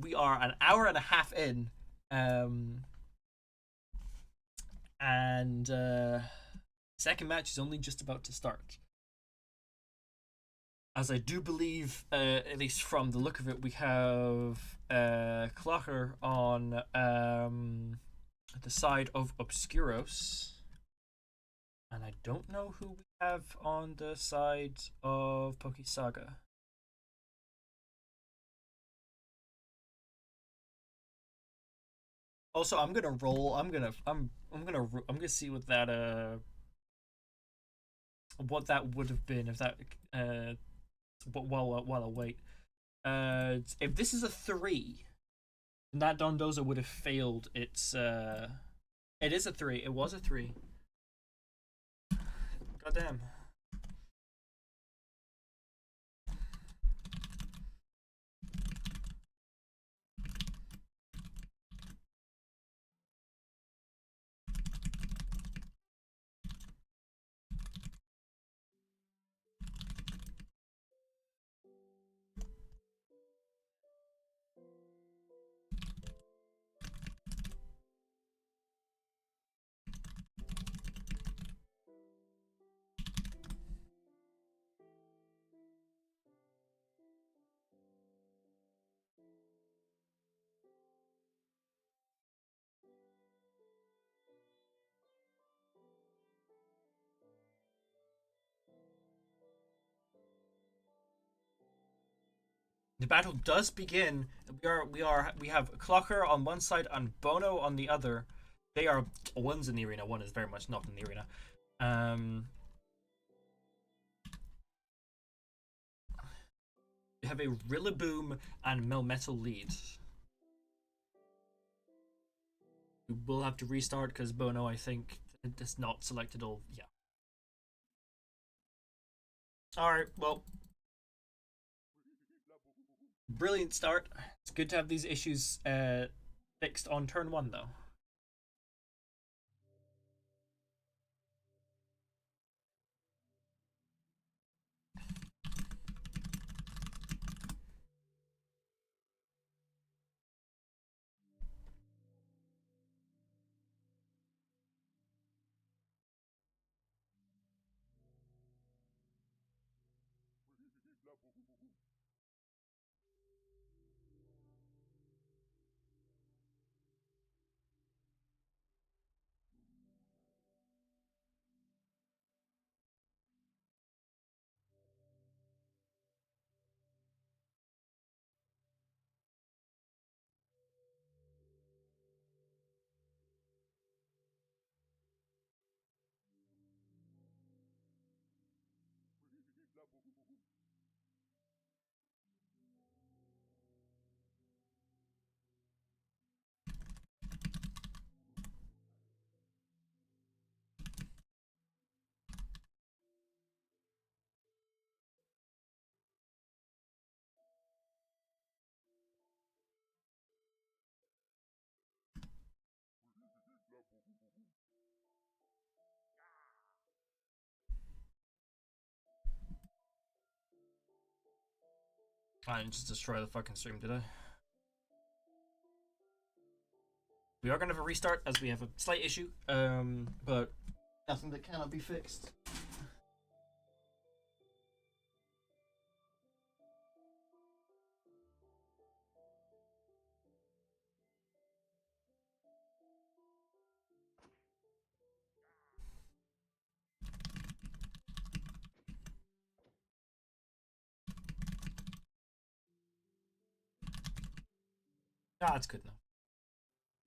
we are an hour and a half in. And second match is only just about to start. As I do believe, at least from the look of it, we have Clocker on the side of Obscuros. And I don't know who we have on the side of PokeSaga. Also, I'm gonna roll. I'm gonna see what that would have been if that while I wait. If this is a 3, then that Dondoza would have failed its it is a 3. It was a 3. Goddamn. The battle does begin. We have Clocker on one side and Bono on the other. They are one's in the arena. One is very much not in the arena. We have a Rillaboom and Melmetal lead. We will have to restart because Bono, I think, is not selected all. Yeah. All right. Well, brilliant start. It's good to have these issues fixed on turn 1, though. I didn't just destroy the fucking stream, did I? We are gonna have a restart as we have a slight issue, but nothing that cannot be fixed. Ah, that's good now.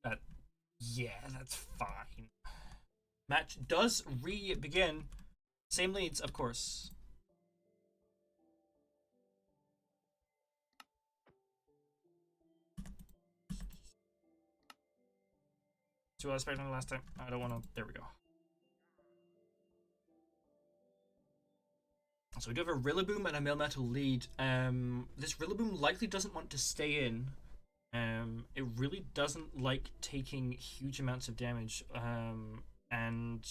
That, yeah, that's fine. Match does re-begin. Same leads, of course. See what I was expecting last time? I don't want to. There we go. So we do have a Rillaboom and a Melmetal lead. This Rillaboom likely doesn't want to stay in. It really doesn't like taking huge amounts of damage. And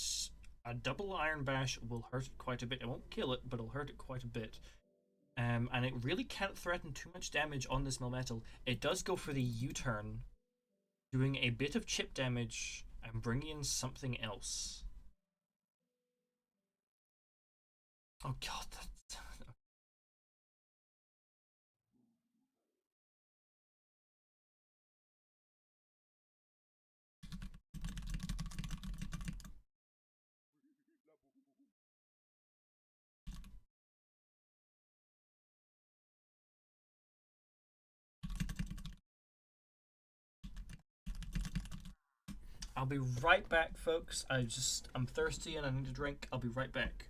a double Iron Bash will hurt it quite a bit. It won't kill it, but it'll hurt it quite a bit. And it really can't threaten too much damage on this Melmetal. It does go for the U-turn, doing a bit of chip damage and bringing in something else. Oh god, that's... I'll be right back, folks. I'm thirsty and I need a drink. I'll be right back.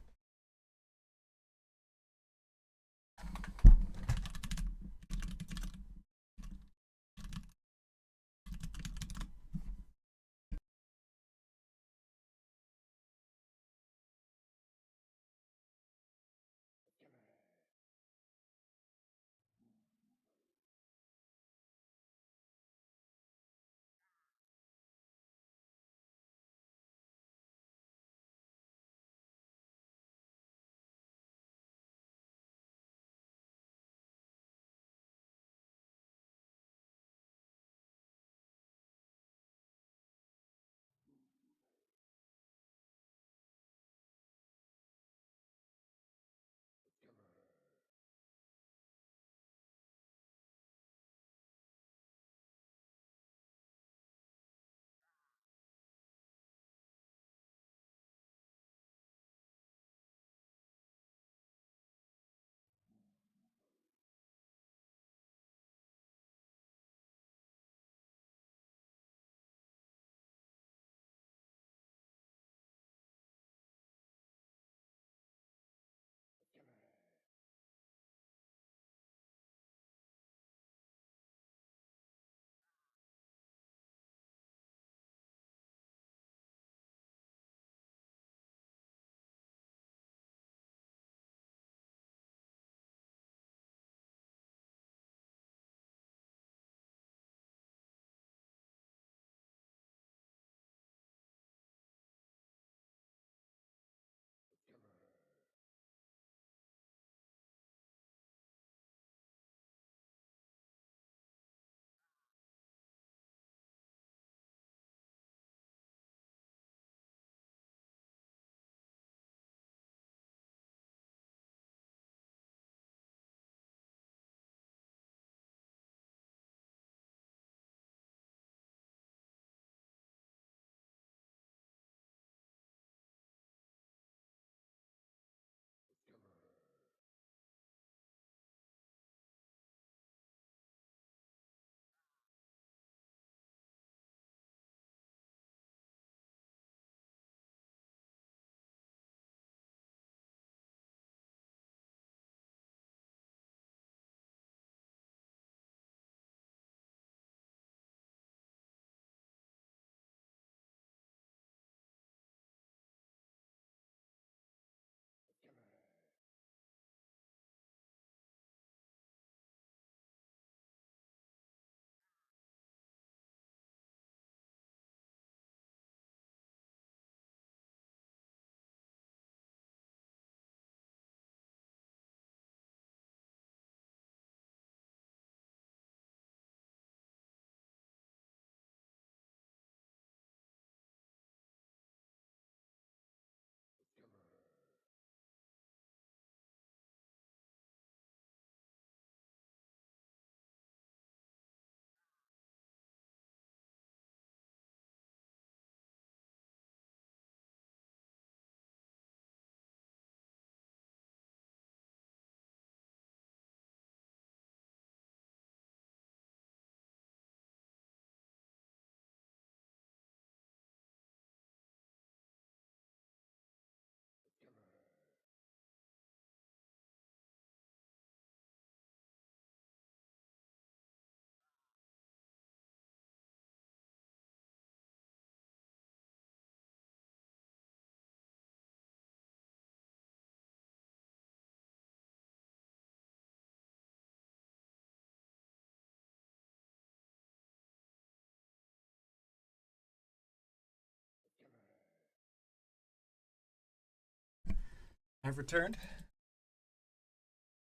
I've returned.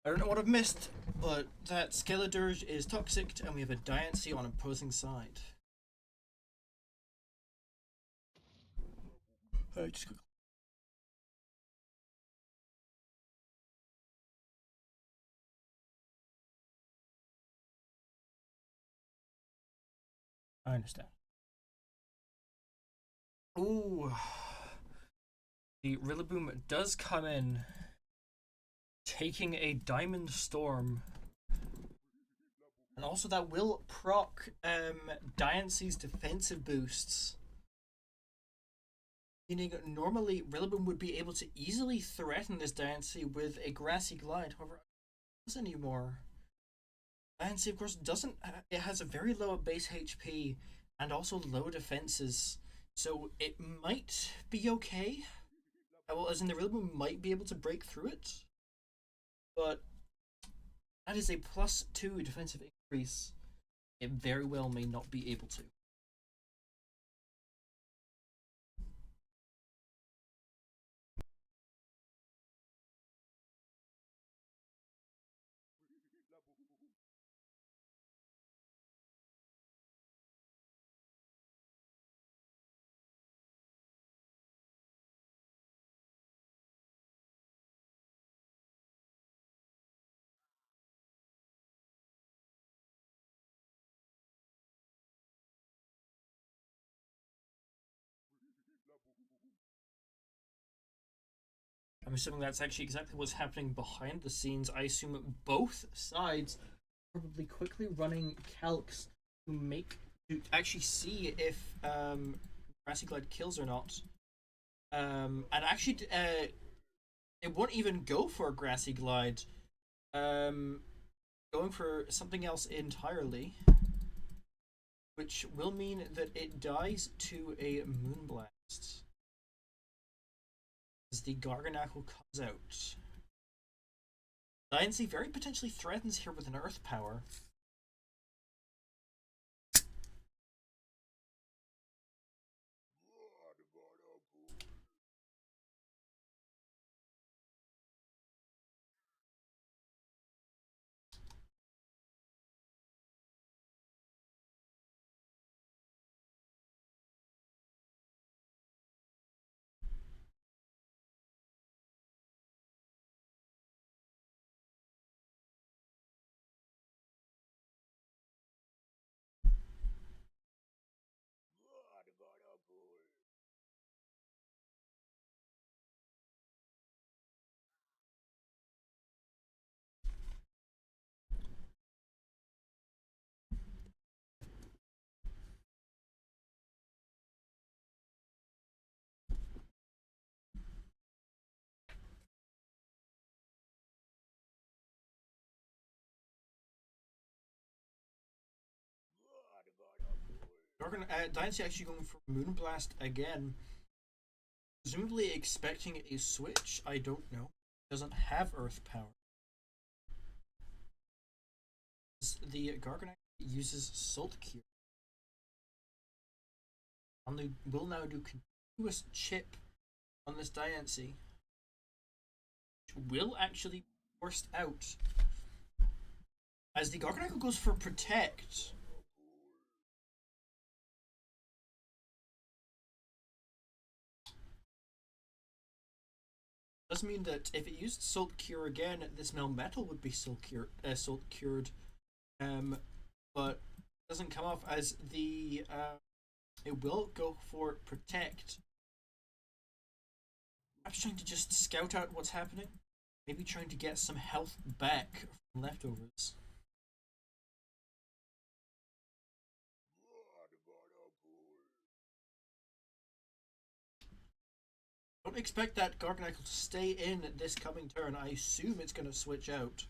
I don't know what I've missed, but that Skeledirge is toxic, and we have a Diancie on opposing side. Just I understand. Ooh. The Rillaboom does come in, taking a Diamond Storm. And also that will proc Diancie's defensive boosts. Meaning, normally Rillaboom would be able to easily threaten this Diancie with a Grassy Glide. However, it doesn't anymore. Diancie, of course, doesn't. It has a very low base HP and also low defenses, so it might be okay. Well, as in the Rillaboom might be able to break through it, but that is a +2 defensive increase. It very well may not be able to. I'm assuming that's actually exactly what's happening behind the scenes. I assume both sides probably quickly running calcs to actually see if Grassy Glide kills or not. And actually, it won't even go for a Grassy Glide. Going for something else entirely, which will mean that it dies to a Moonblast as the Garganackle comes out. Diancie very potentially threatens here with an Earth Power. Diancie actually going for Moonblast again. Presumably expecting a switch, I don't know. Doesn't have Earth Power. The Garganack uses Salt Cure. And they will now do continuous chip on this Diancie, which will actually be forced out. As the Garganackle goes for Protect. Does mean that if it used Salt Cure again, this Melmetal would be Salt cured. But it doesn't come off as the it will go for Protect. I'm trying to just scout out what's happening. Maybe trying to get some health back from leftovers. Don't expect that Garganackle to stay in this coming turn. I assume it's going to switch out.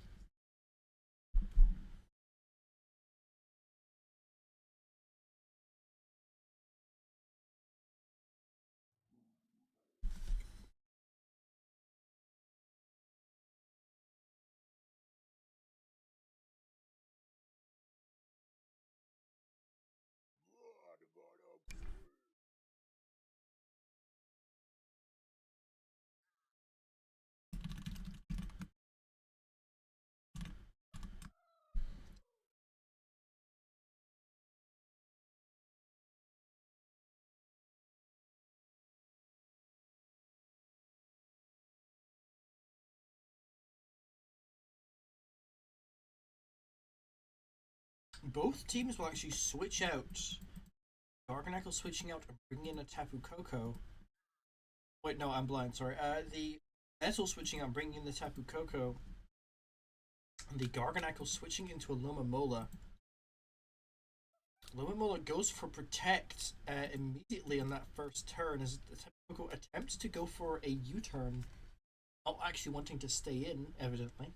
Both teams will actually switch out. Garganackle switching out and bringing in a Tapu Koko. Wait, no, I'm blind. Sorry. The Metal switching out and bringing in the Tapu Koko. And the Garganackle switching into a Loma Mola. Lumimola goes for Protect immediately on that first turn as the typical attempts to go for a U-turn, not actually wanting to stay in, evidently.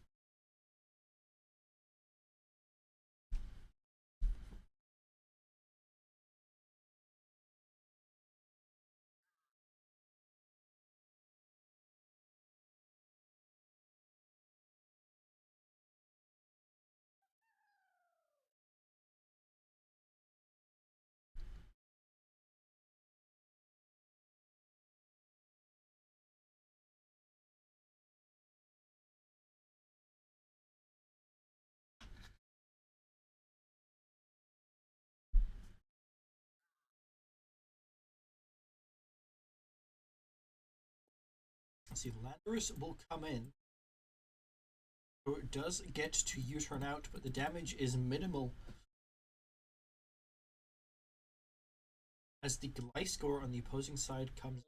Let's see, Landorus will come in. So it does get to U-turn out, but the damage is minimal. As the Gliscor on the opposing side comes.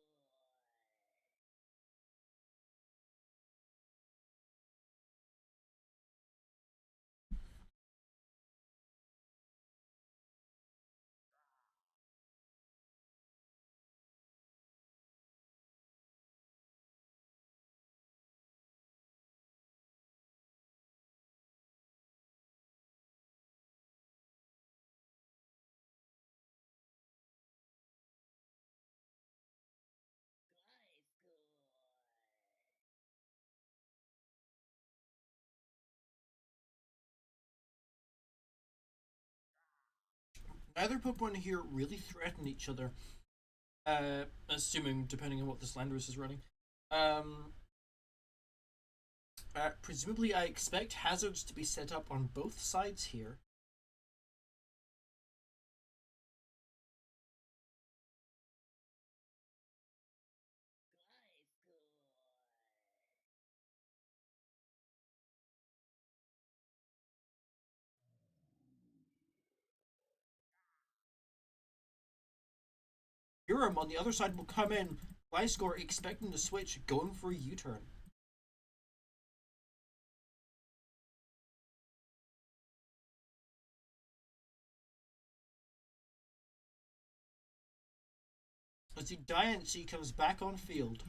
Neither Pokemon here really threaten each other. Assuming, depending on what this Landorus is running. Presumably, I expect hazards to be set up on both sides here. Urim on the other side will come in. Gliscor expecting to switch, going for a U-turn. As the Diancie comes back on field.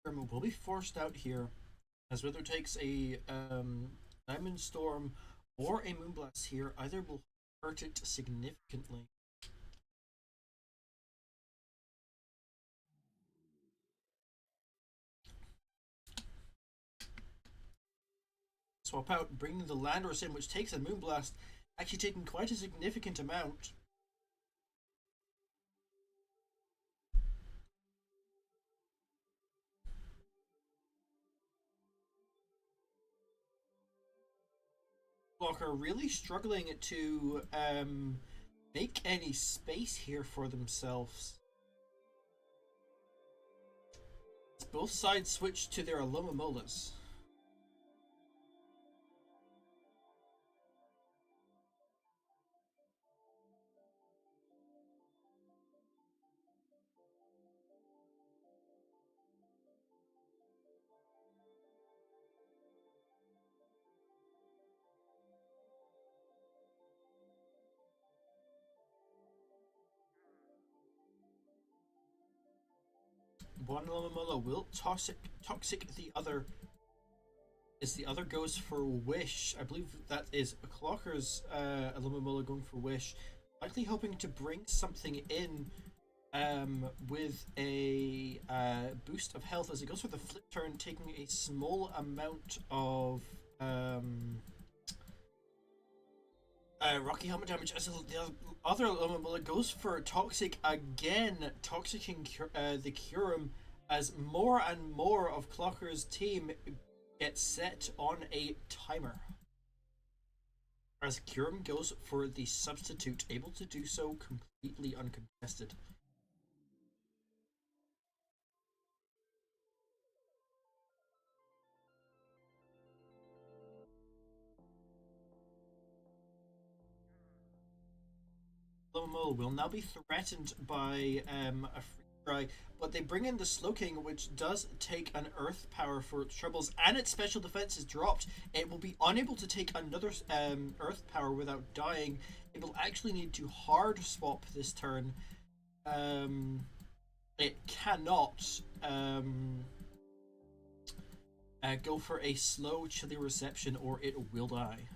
Urim will be forced out here, as whether it takes a Diamond Storm or a Moonblast here, either will hurt it significantly. Swap out, bringing the Landorus in, which takes a Moonblast, actually taking quite a significant amount. Blocker really struggling to make any space here for themselves. Both sides switch to their Alomomolas. One Alomomola will toxic the other. As the other goes for Wish, I believe that is Clocker's Alomomola going for Wish, likely hoping to bring something in with a boost of health as it goes for the flip turn, taking a small amount of Rocky Helmet damage as the other Alomomola goes for Toxic again, toxicing the Kyurem as more and more of Clocker's team gets set on a timer. as Kyurem goes for the substitute, able to do so completely uncontested. Lomomola will now be threatened by a free try, but they bring in the Slowking, which does take an Earth power for its troubles, and its special defense is dropped. It will be unable to take another Earth power without dying. It will actually need to hard swap this turn. It cannot go for a slow chilly reception, or it will die.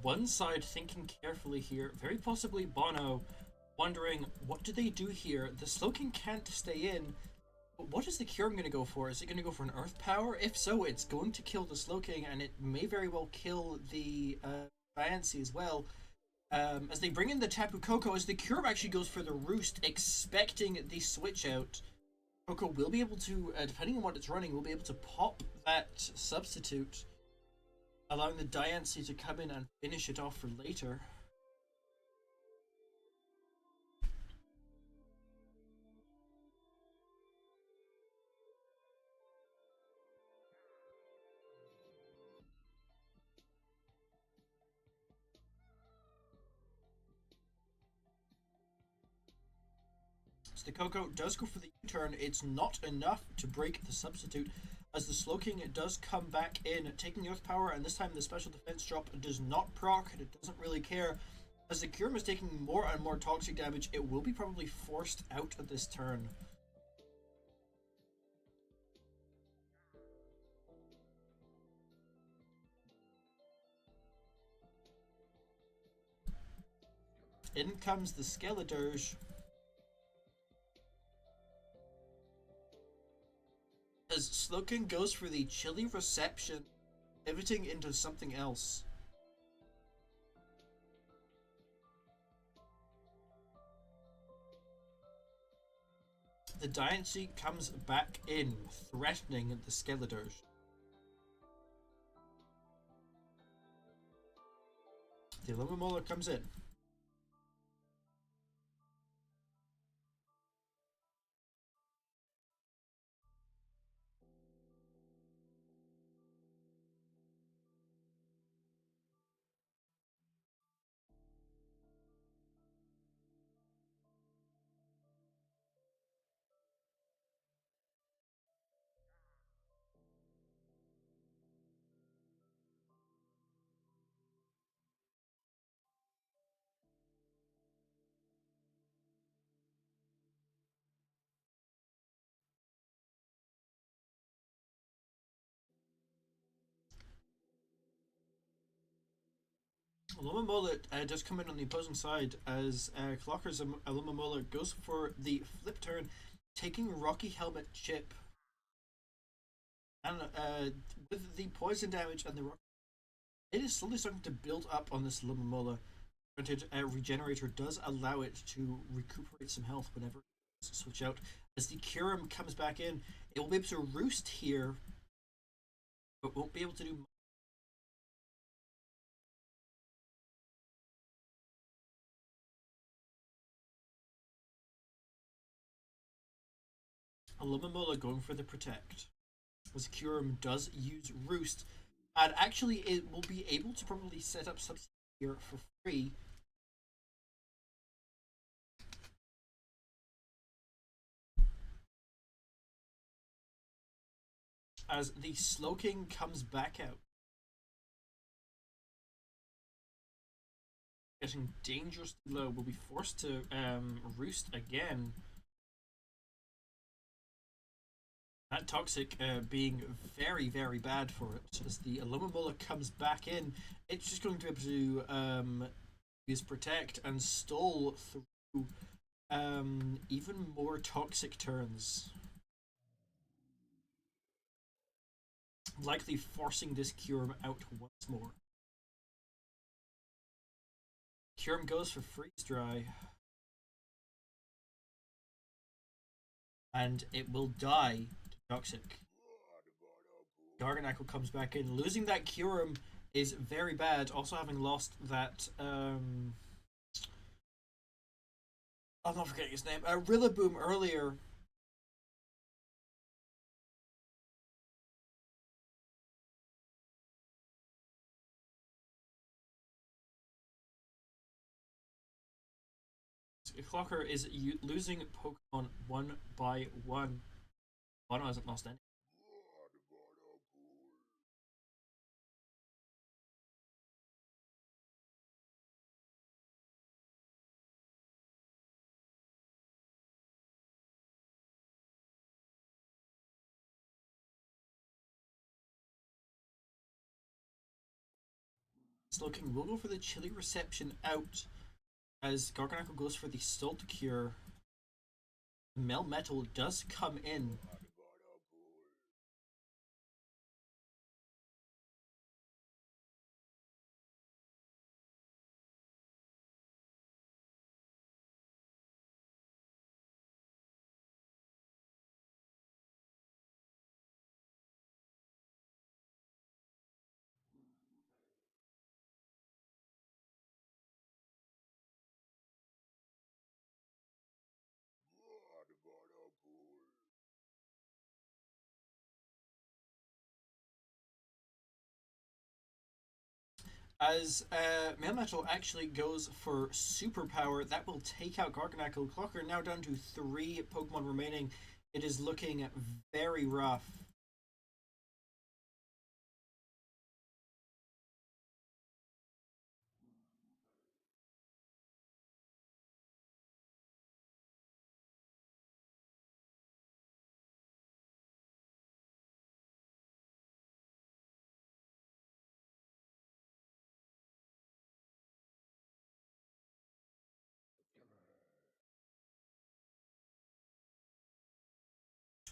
One side thinking carefully here, very possibly Bono, wondering what do they do here? The Slowking can't stay in, but what is the Kyurem going to go for? Is it going to go for an Earth Power? If so, it's going to kill the Slowking, and it may very well kill the Diancie as well. As they bring in the Tapu Koko, as the Kyurem actually goes for the Roost, expecting the switch out. Koko will be able to, depending on what it's running, will be able to pop that substitute, allowing the Diancie to come in and finish it off for later. So the Koko does go for the U-turn. It's not enough to break the substitute, as the Slowking does come back in, taking the Earth Power, and this time the special defense drop does not proc, and it doesn't really care. As the Kyurem is taking more and more toxic damage, it will be probably forced out of this turn. In comes the Skeledirge. As Slowking goes for the chilly reception, pivoting into something else. The Diancie comes back in, threatening the Skeledirge. The Alomomola comes in. Alomomola does come in on the opposing side as Clocker's Alomomola goes for the flip turn, taking Rocky Helmet Chip. And with the poison damage and the rock, it is slowly starting to build up on this Alomomola. Granted, Regenerator does allow it to recuperate some health whenever it switch out. As the Kyurem comes back in, it will be able to roost here, but won't be able to do much. Alomomola going for the protect. As Kyurem does use Roost, and actually it will be able to probably set up substitute here for free. as the Slowking comes back out. Getting dangerously low, will be forced to roost again. That Toxic being very, very bad for it. As the Alumamola comes back in, it's just going to be able to use Protect and stall through even more Toxic turns. Likely forcing this Kyurem out once more. Kyurem goes for Freeze Dry. And it will die to Toxic. Garganacl comes back in. Losing that Kyurem is very bad. Also having lost that I'm not forgetting his name. Rillaboom earlier. Clocker is losing Pokemon one by one. Bono hasn't lost any. Slowking will go for the chilly reception out as Garganacl goes for the Salt Cure. Melmetal does come in. As Melmetal actually goes for Superpower, that will take out Garganacl. Clocker now down to 3 Pokemon remaining. It is looking very rough.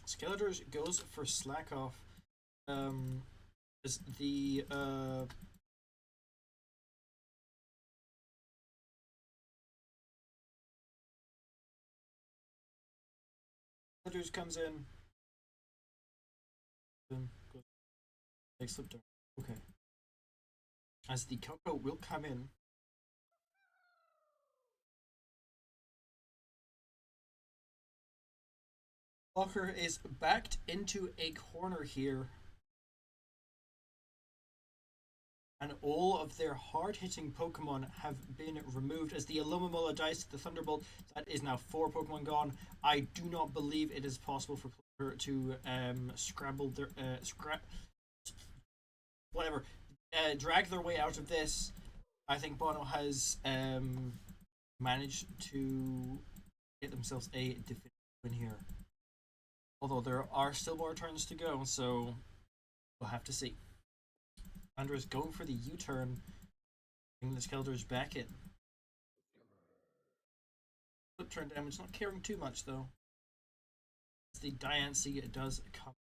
Skeletor's goes for Slack Off. As the Skeletor's comes in. Takes flip turn. Okay. As the Koko will come in. Walker is backed into a corner here. And all of their hard-hitting Pokemon have been removed as the Alumamola dies to the Thunderbolt. That is now 4 Pokemon gone. I do not believe it is possible for Clover to scramble their drag their way out of this. I think Bono has managed to get themselves a definitive win here. Although there are still more turns to go, so we'll have to see. Andre's going for the U-turn, bringing the Skeletors back in. Flip turn damage, not caring too much though. As the Diancie does come.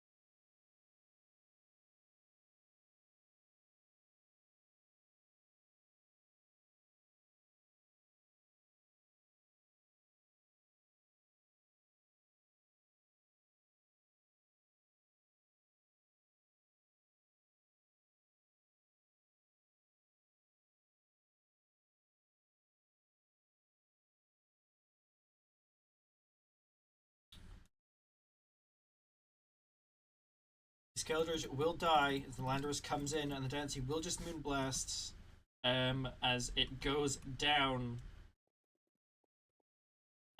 Skeletors will die as the Landorus comes in, and the Diancie will just Moonblast as it goes down.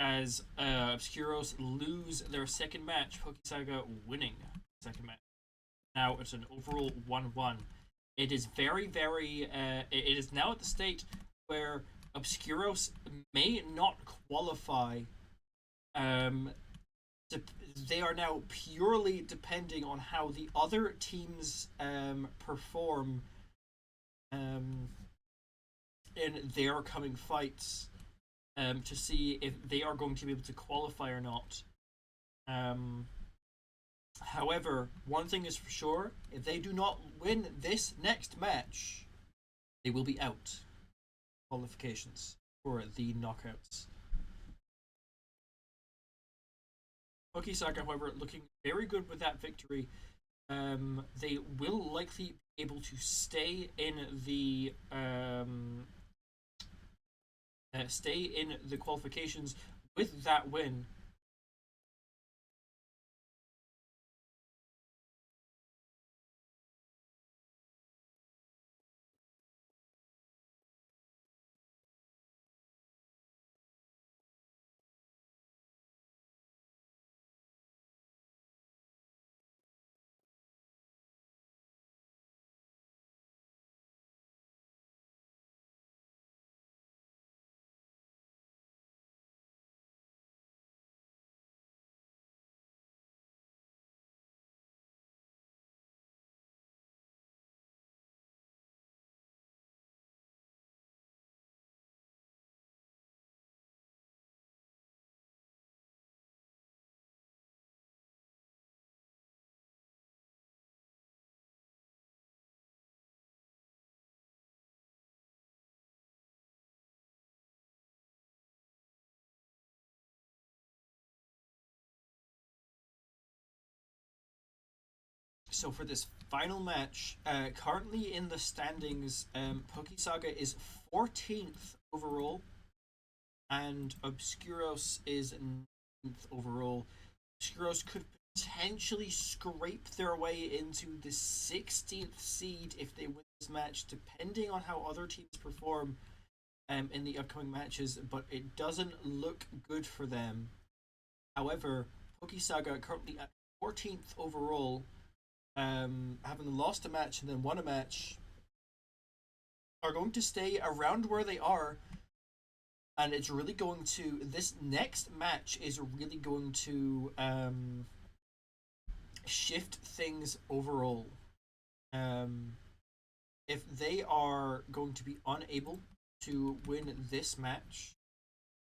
As Obscuros lose their second match, PokeSaga winning second match. now it's an overall 1-1. It is very, very. It is now at the state where Obscuros may not qualify. Um, they are now purely depending on how the other teams perform um, in their coming fights to see if they are going to be able to qualify or not. Um, However, one thing is for sure: if they do not win this next match, they will be out qualifications for the knockouts. PokeSaga, however, looking very good with that victory. They will likely be able to stay in the qualifications with that win. So for this final match, currently in the standings, PokeSaga is 14th overall, and Obscuros is 9th overall. Obscuros could potentially scrape their way into the 16th seed if they win this match, depending on how other teams perform in the upcoming matches, but it doesn't look good for them. However, PokeSaga currently at 14th overall, having lost a match and then won a match, are going to stay around where they are, and it's really going to. This next match is really going to shift things overall. Um, if they are going to be unable to win this match,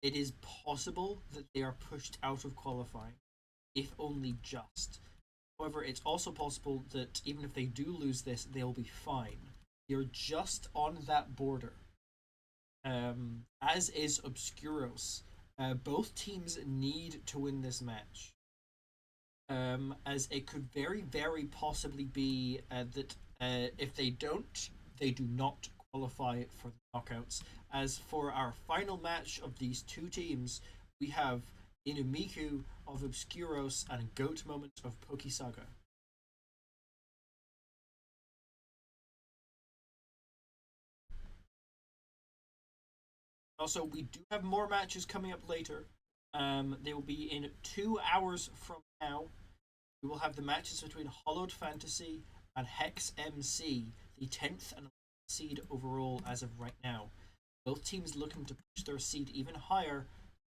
it is possible that they are pushed out of qualifying, if only just. However, it's also possible that even if they do lose this, they'll be fine. You're just on that border. As is Obscuros. Both teams need to win this match. As it could very, very possibly be that if they don't, they do not qualify for the knockouts. As for our final match of these two teams, we have Inumiku of Obscuros and Goat Moment of PokeSaga. Also, we do have more matches coming up later. They will be in 2 hours from now. We will have the matches between Hollowed Fantasy and Hex MC, the 10th and 11th seed overall as of right now. Both teams looking to push their seed even higher,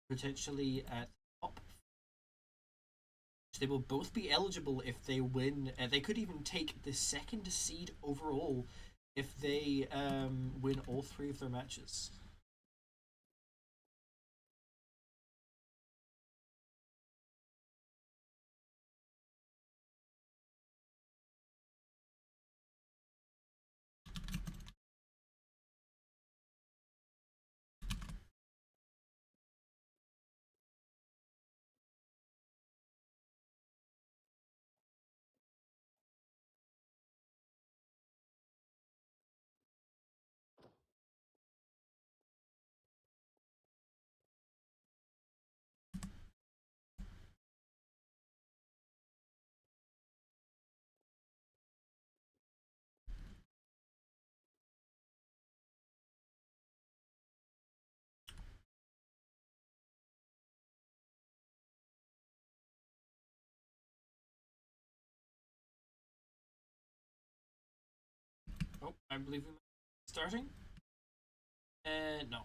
potentially at the top. They will both be eligible if they win. They could even take the second seed overall if they win all three of their matches. Oh, I believe we might be starting. No.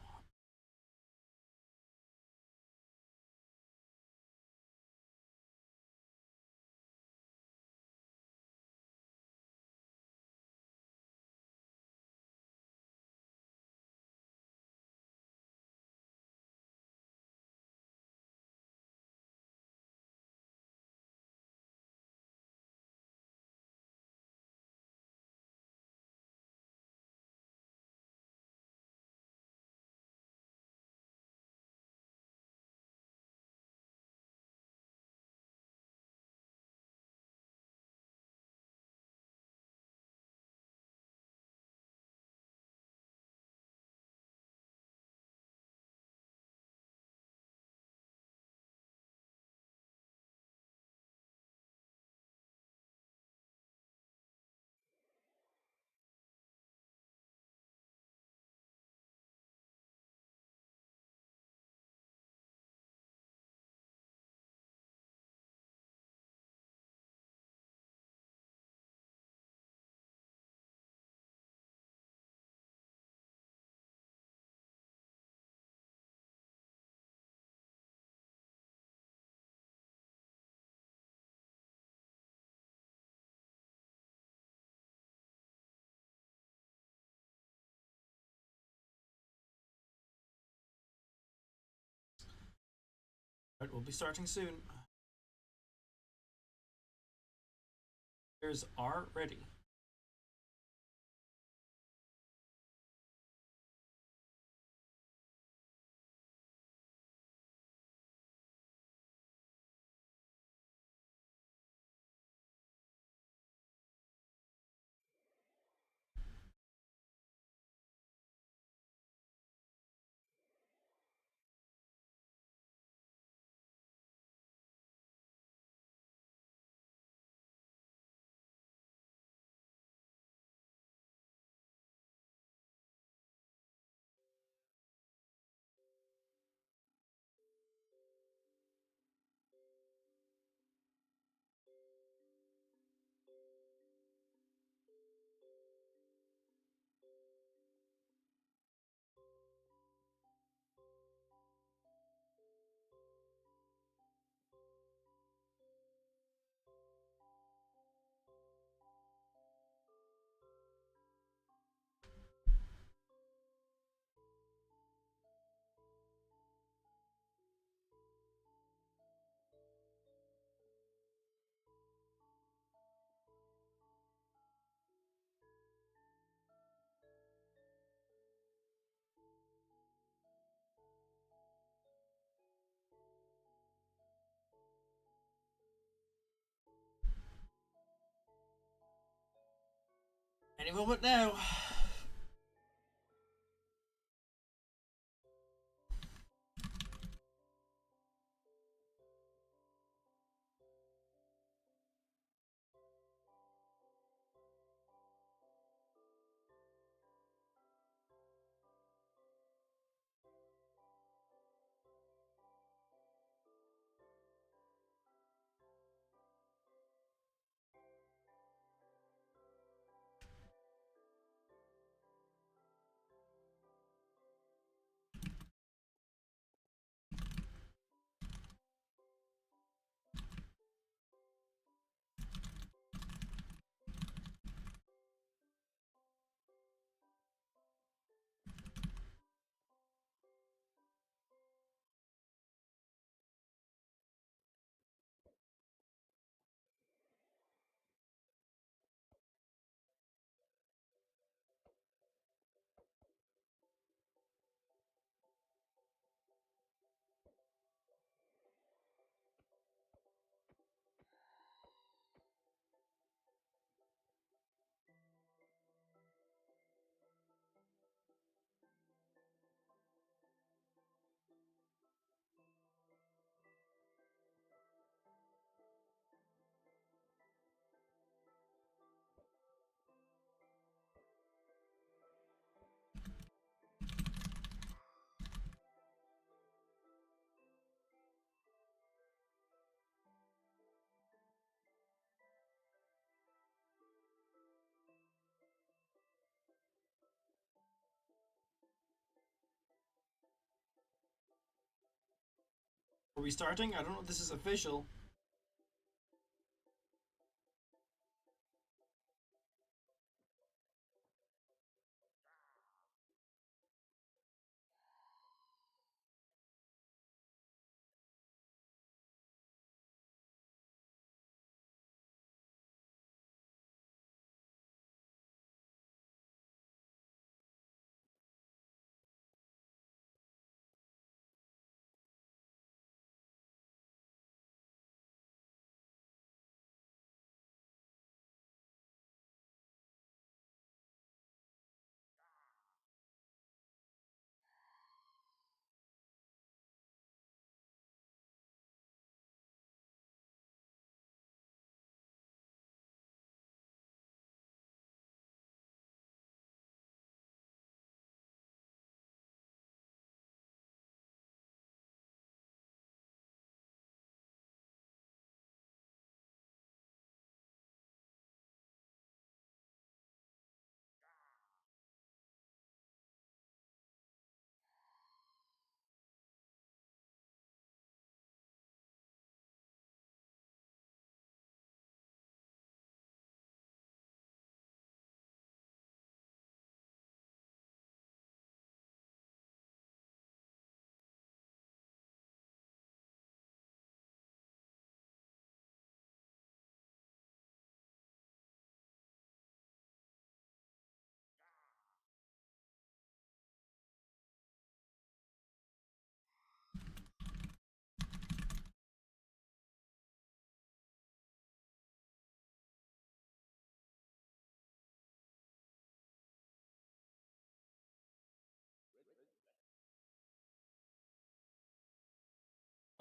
Right, we'll be starting soon. Players are ready. Any moment now. Are we starting? I don't know if this is official.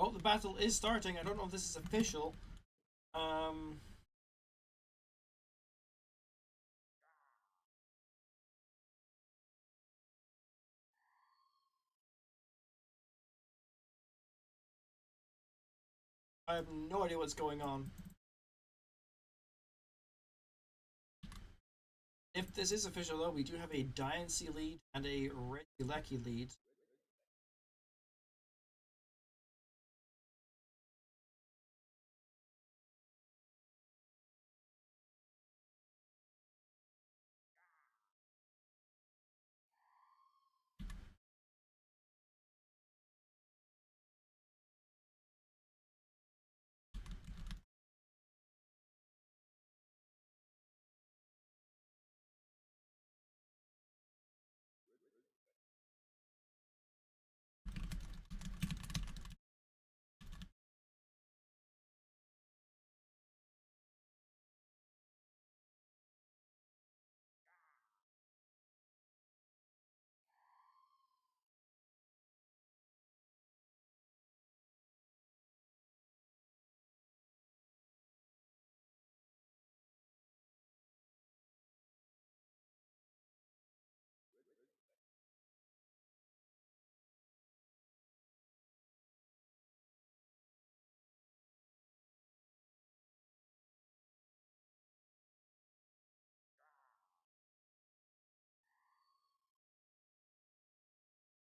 Oh, the battle is starting. I don't know if this is official. Um, I have no idea what's going on. If this is official, though, we do have a Diancie lead and a Regieleki lead.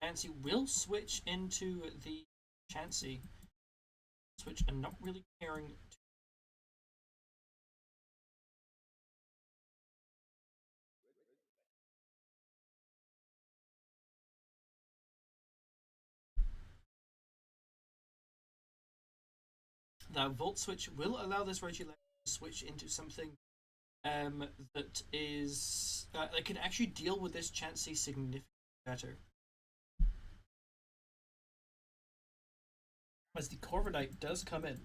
Diancie will switch into the Chansey. Switch and not really caring. That Volt Switch will allow this Regieleki to switch into something that is that can actually deal with this Chansey significantly better. As the Corviknight does come in.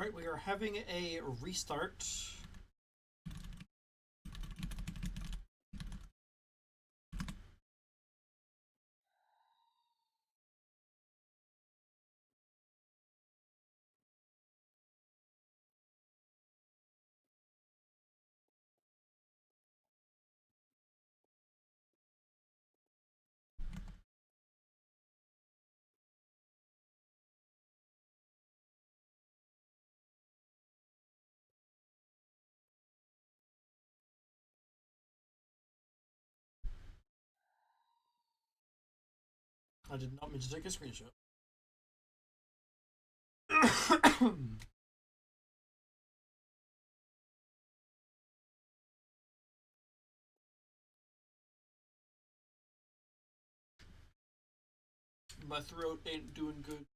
Right, we are having a restart. I did not mean to take a screenshot. My throat ain't doing good.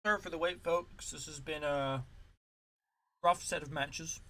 Sorry for the wait, folks. This has been a rough set of matches.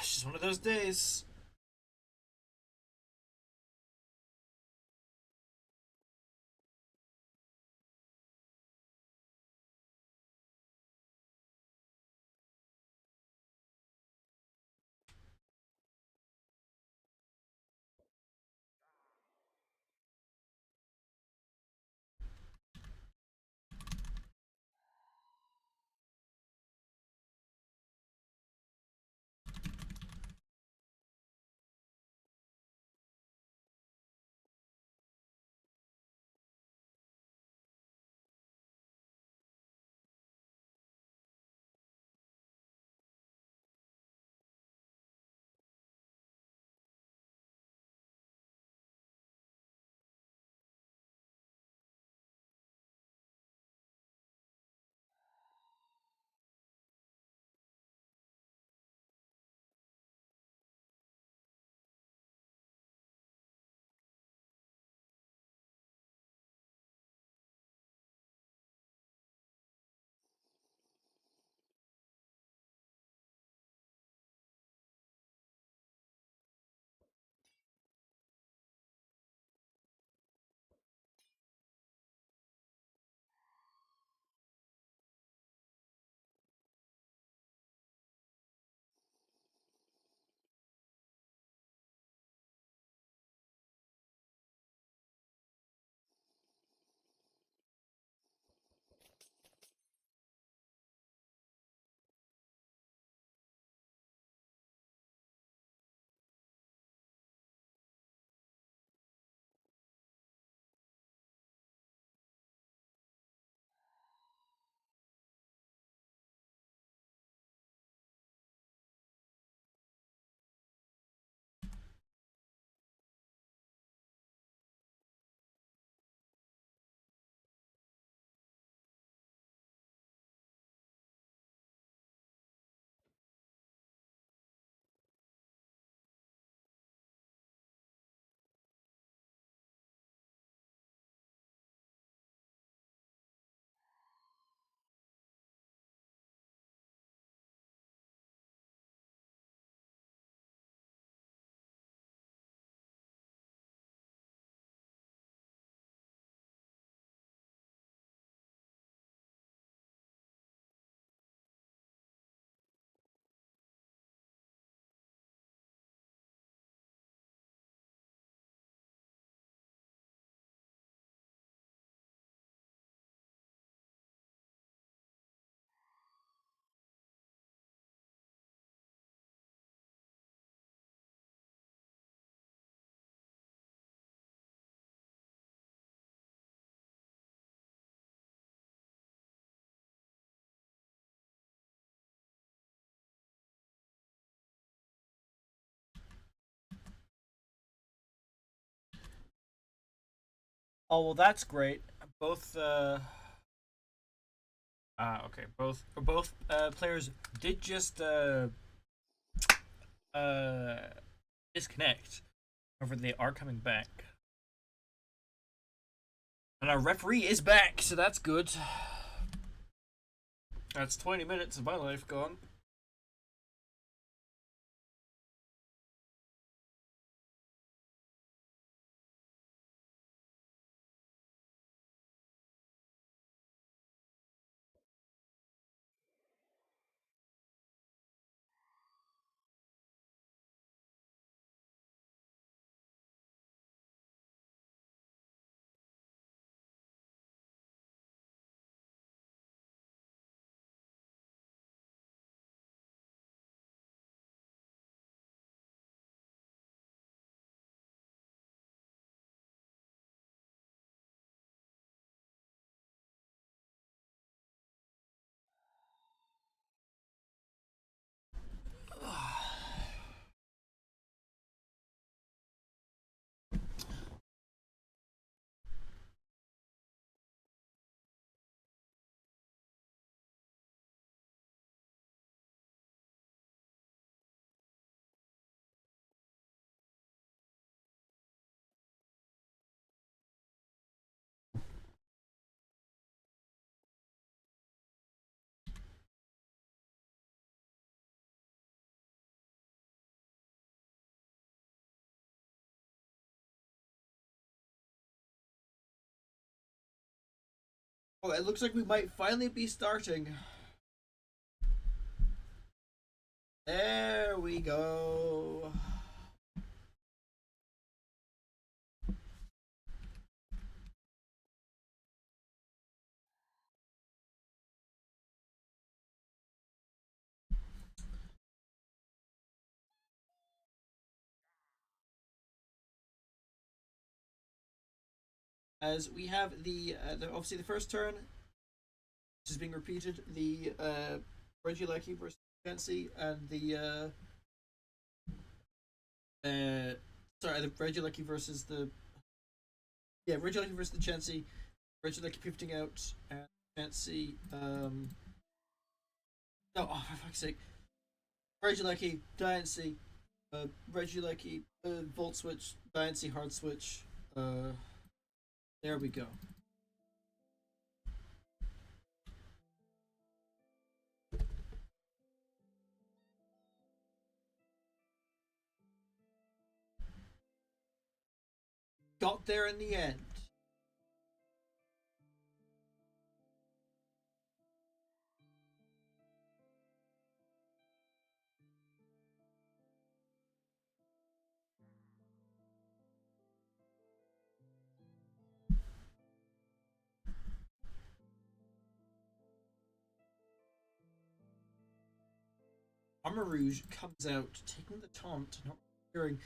It's just one of those days. Oh well, that's great. Both okay. Both players did just uh disconnect. However, they are coming back, and our referee is back, so that's good. That's 20 minutes of my life gone. Oh, it looks like we might finally be starting. There we go. As we have obviously the first turn, which is being repeated, the Regieleki versus Fancy and the sorry, the Regieleki versus the Regieleki versus the Chansey. Regieleki pivoting out and Chansey no, oh, for fuck's sake. Regieleki, Diancie, Regieleki, Volt Switch, Diancie, Hard Switch. There we go. Got there in the end. Amarouge comes out, taking the taunt, not hearing.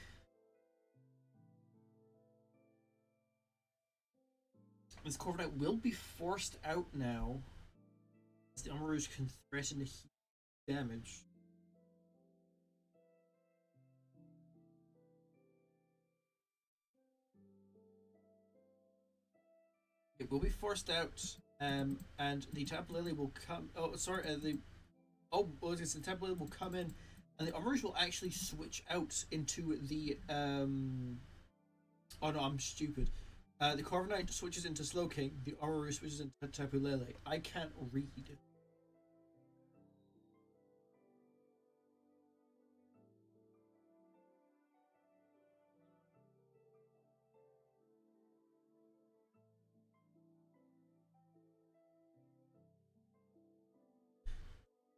This Corviknight will be forced out now, as the Amarouge can threaten huge damage. It will be forced out, and the Tapu Lele will come. Oh, sorry, the Tapu Lele will come in, and the Amarouge will actually switch out into the. Oh no, I'm stupid. The Corviknight switches into Slowking. The Amarouge switches into Tapu Lele. I can't read.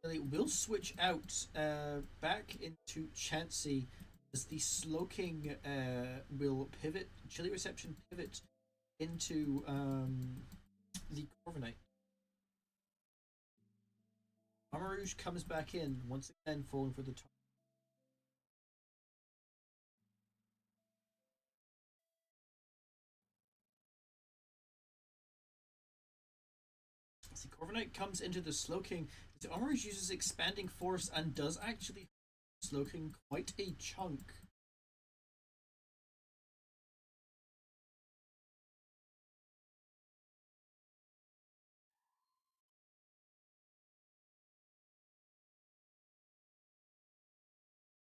It will switch out back into Chansey as the Slowking will pivot, Chili Reception pivot into the Corviknight. Amarouge comes back in once again, falling for the top. As the Corviknight comes into the Slowking, the Amarouge uses Expanding Force and does actually Slowking quite a chunk.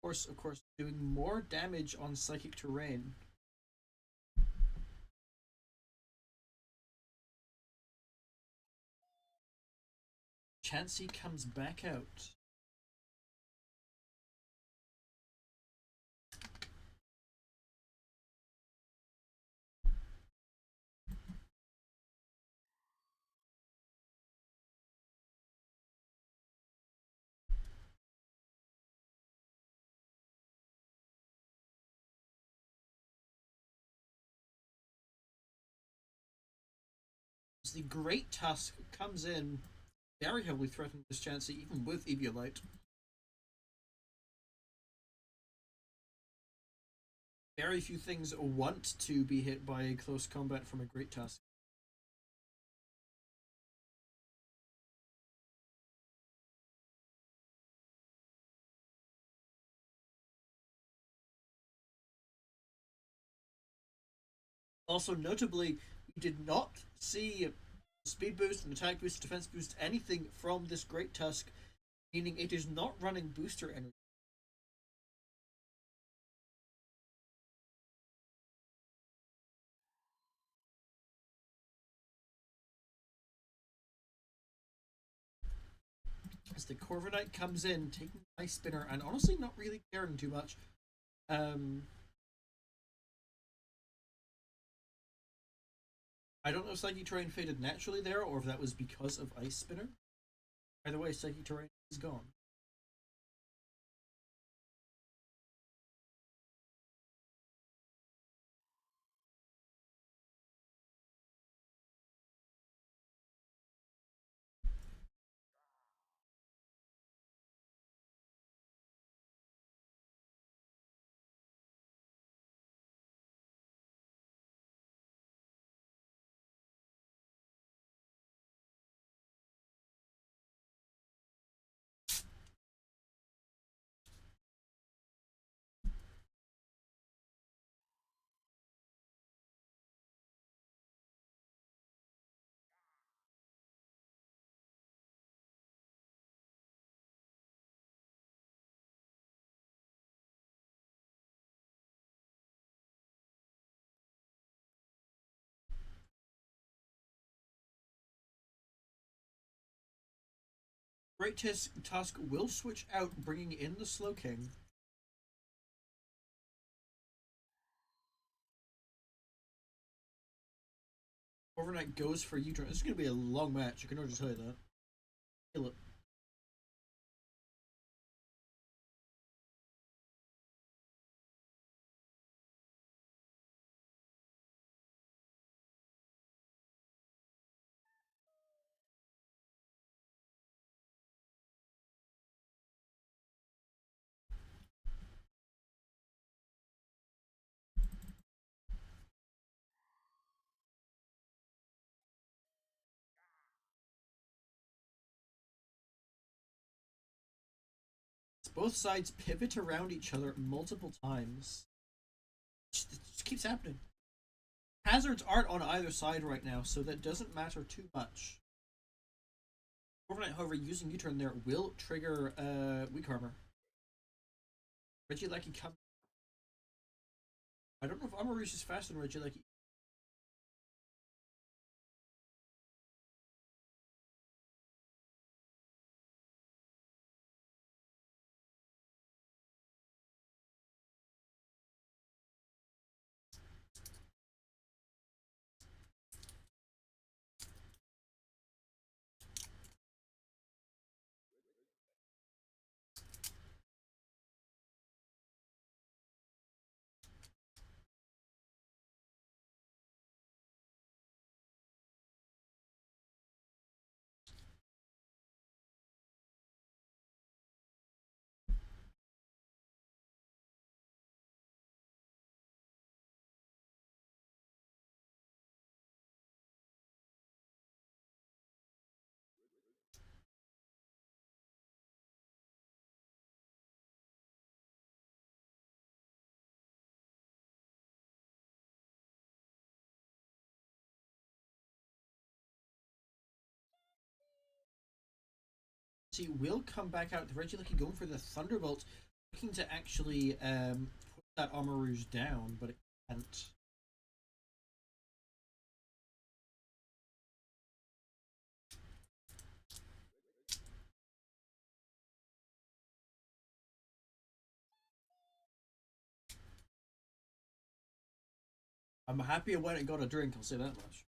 of course, doing more damage on Psychic Terrain. Chansey comes back out. As the Great Tusk comes in, very heavily threatening this Chansey, even with Eviolite. Very few things want to be hit by a close combat from a Great Tusk. Also, notably, we did not see speed boost, an attack boost, defense boost, anything from this Great Tusk, meaning it is not running booster energy. As the Corviknight comes in, taking the Ice Spinner, and honestly not really caring too much. I don't know if Psychic Terrain faded naturally there, or if that was because of Ice Spinner. Either way, Psychic Terrain is gone. Great Tusk will switch out, bringing in the Slowking. Overnight goes for U-turn. This is going to be a long match. I can already tell you that. Kill it. Both sides pivot around each other multiple times. It just keeps happening. Hazards aren't on either side right now, so that doesn't matter too much. Overnight, however, using U-turn there will trigger weak armor. Regieleki comes. I don't know if Armor is faster than Regieleki. He will come back out. The Regieleki going for the Thunderbolt. looking to actually put that Armor down, but it can't. I'm happy I went and got a drink, I'll say that much.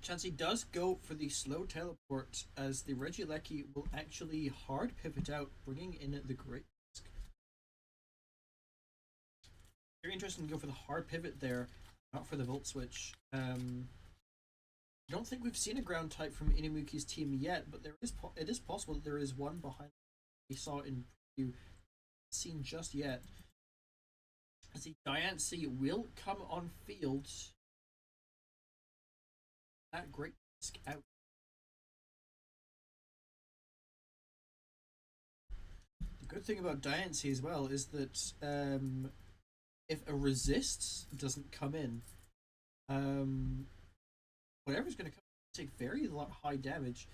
Chansey does go for the slow teleport as the Regieleki will actually hard pivot out, bringing in the Great Risk. Very interesting to go for the hard pivot there, not for the Volt Switch. I don't think we've seen a ground type from Inamuki's team yet, but it is possible that there is one behind we saw in preview, seen just yet. As the Diancie will come on field. That Great Risk out. The good thing about Diancie as well is that if a resist doesn't come in, whatever's going to come take very high damage,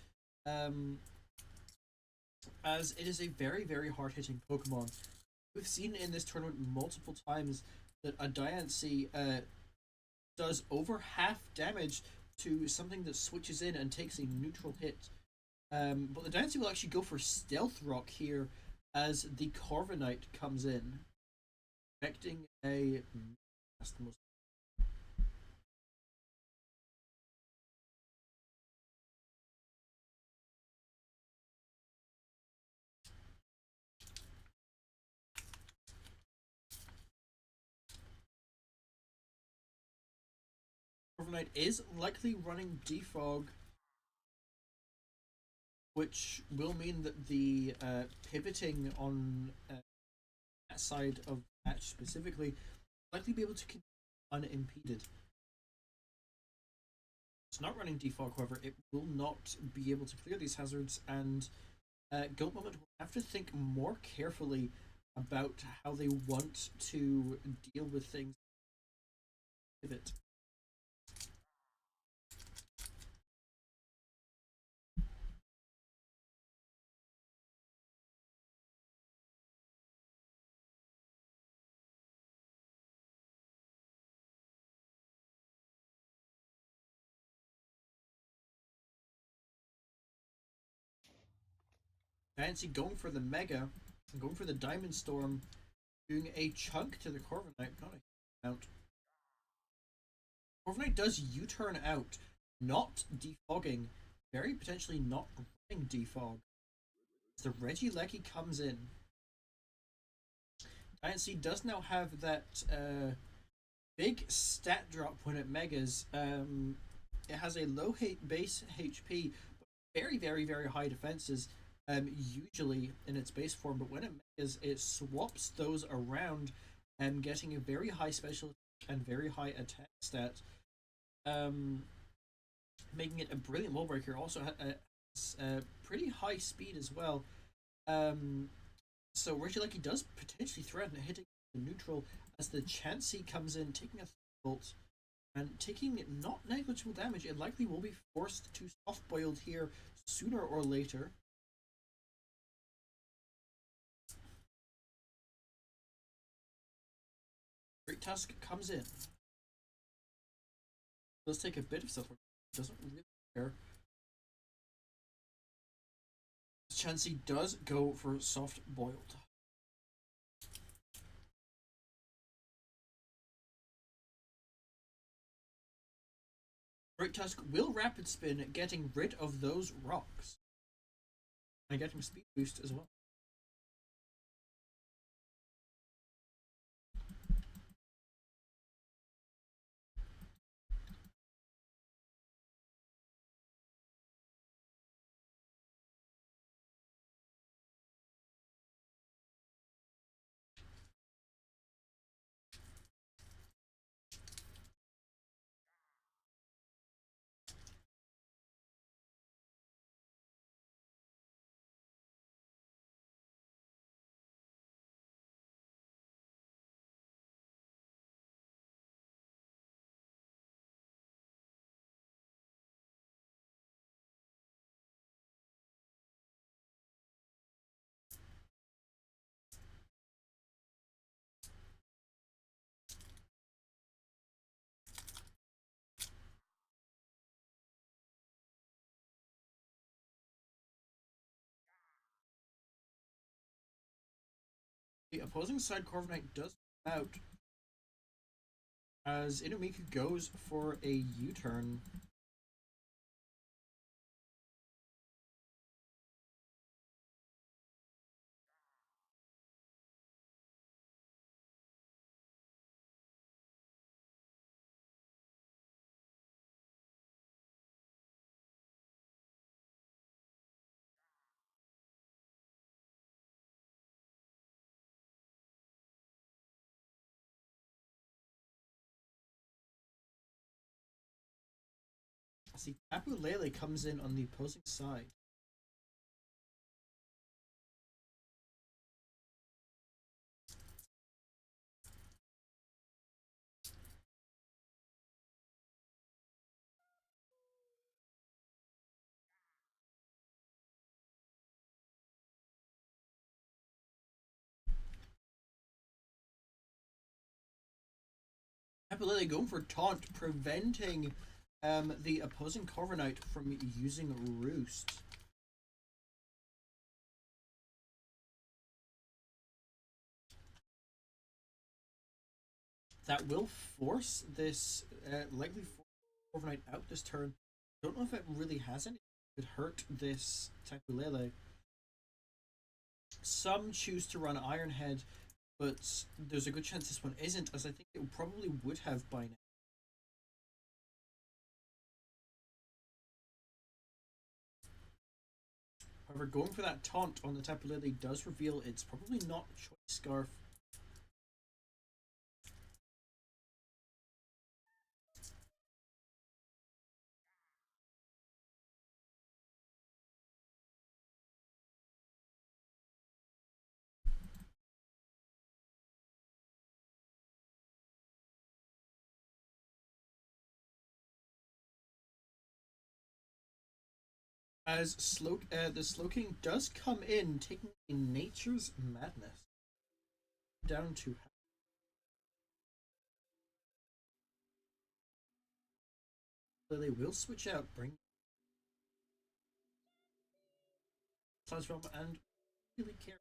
as it is a very, very hard hitting Pokemon. We've seen in this tournament multiple times that a Diancie does over half damage to something that switches in and takes a neutral hit. But the Diancie will actually go for Stealth Rock here as the Corviknight comes in, expecting a. That's the most. Corviknight is likely running Defog, which will mean that the pivoting on that side of the match specifically likely be able to continue unimpeded. It's not running Defog, however, it will not be able to clear these hazards, and Goat Moment will have to think more carefully about how they want to deal with things. Pivot. Fancy going for the Mega, going for the Diamond Storm, doing a chunk to the Corviknight. Not a amount. Corviknight does U-turn out, not defogging, very potentially not running defog. The Regieleki comes in. Diancie does now have that big stat drop when it megas. It has a low base HP, but very, very, very high defenses. Usually in its base form, but when it megas, it swaps those around, getting a very high special and very high attack stat, making it a brilliant wall breaker. Also has pretty high speed as well. So Regieleki does potentially threaten hitting the neutral as the Chansey comes in, taking a bolt and taking not negligible damage. It likely will be forced to soft boiled here sooner or later. Great Tusk comes in. Does take a bit of stuff. Doesn't really care. Chansey does go for soft boiled. Great Tusk will rapid spin, getting rid of those rocks. And getting speed boost as well. The opposing side Corviknight does come out as Inumika goes for a U-turn. I see Tapu Lele comes in on the opposing side. Tapu Lele going for taunt, preventing the opposing Corviknight from using Roost. That will force this likely Corviknight out this turn. Don't know if it really has any. It could hurt this Tapu Lele. Some choose to run Iron Head, but there's a good chance this one isn't, as I think it probably would have by now. However, going for that taunt on the Tapu Lele does reveal it's probably not Choice Scarf. As the Slowking does come in, taking a Nature's Madness down to so they will switch out, bring Transform and really care.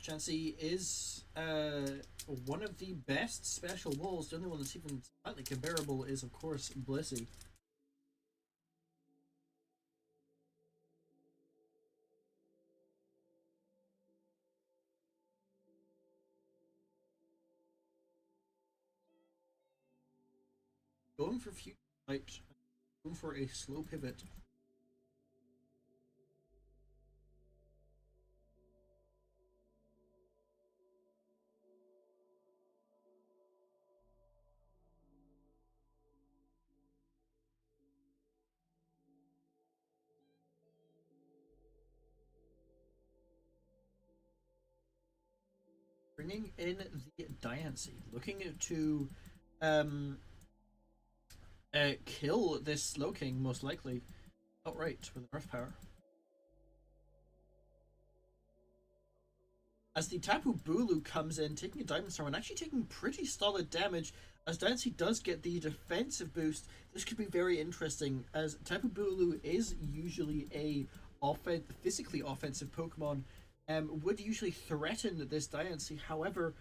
Chansey is one of the best special walls. The only one that's even slightly comparable is, of course, Blissey. Going for Future Light, going for a slow pivot. Bringing in the Diancie, looking to um, kill this Slowking most likely outright with an Earth Power. As the Tapu Bulu comes in, taking a Diamond Storm and actually taking pretty solid damage, as Diancie does get the defensive boost. This could be very interesting, as Tapu Bulu is usually a physically offensive Pokemon, would usually threaten this Diancie. However,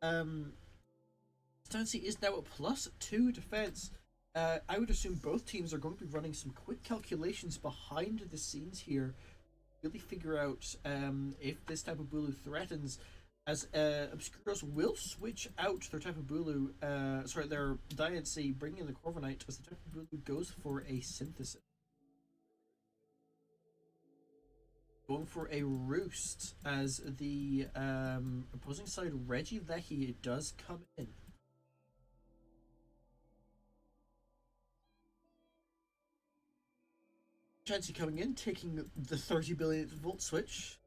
Diancie is now at +2 defense. I would assume both teams are going to be running some quick calculations behind the scenes here, really figure out if this Tapu Bulu threatens, as Obscuros will switch out their Tapu Bulu, their Diancie, bringing in the Corviknight, as the Tapu Bulu goes for a Synthesis. Going for a Roost, as the opposing side Regieleki does come in. Chansey coming in, taking the 30 billion volt switch.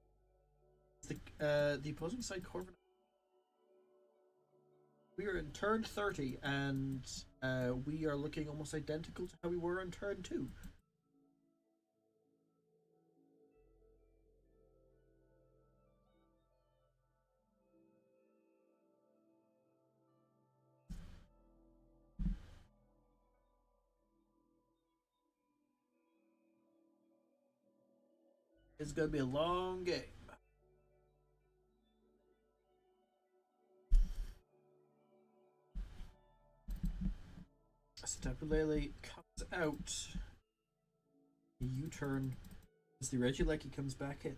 The opposing side Corviknight. We are in turn 30, and we are looking almost identical to how we were in turn 2. It's going to be a long game. Tapu Lele comes out. A U-turn as the Regieleki comes back in.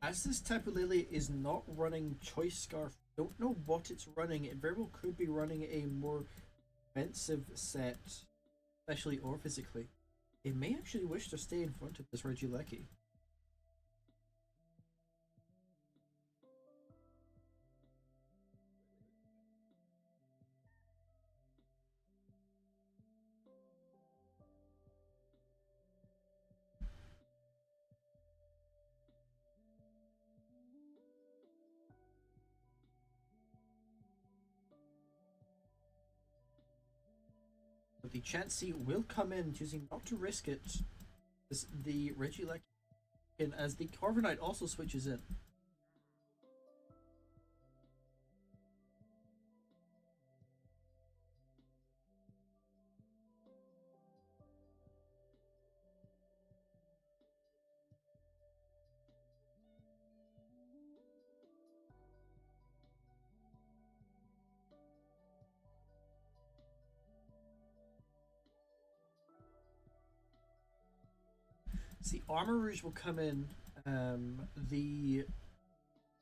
As this Tapu Lele is not running Choice Scarf, don't know what it's running. It very well could be running a more defensive set, especially or physically. It may actually wish to stay in front of this Regieleki. But the Chansey will come in, choosing not to risk it. As the Regieleki in, as the Corviknight also switches in. See, Armor Rouge will come in. The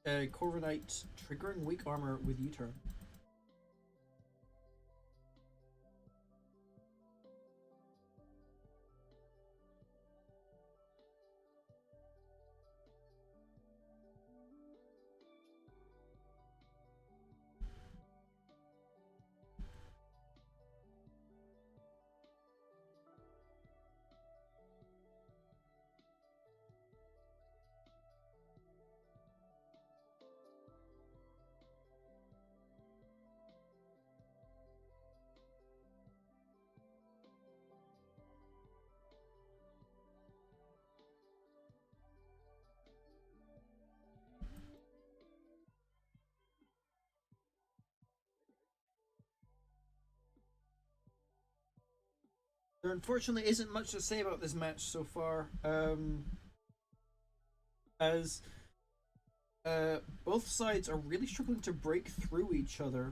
Corviknight triggering weak armor with U-turn. There unfortunately isn't much to say about this match so far, as both sides are really struggling to break through each other.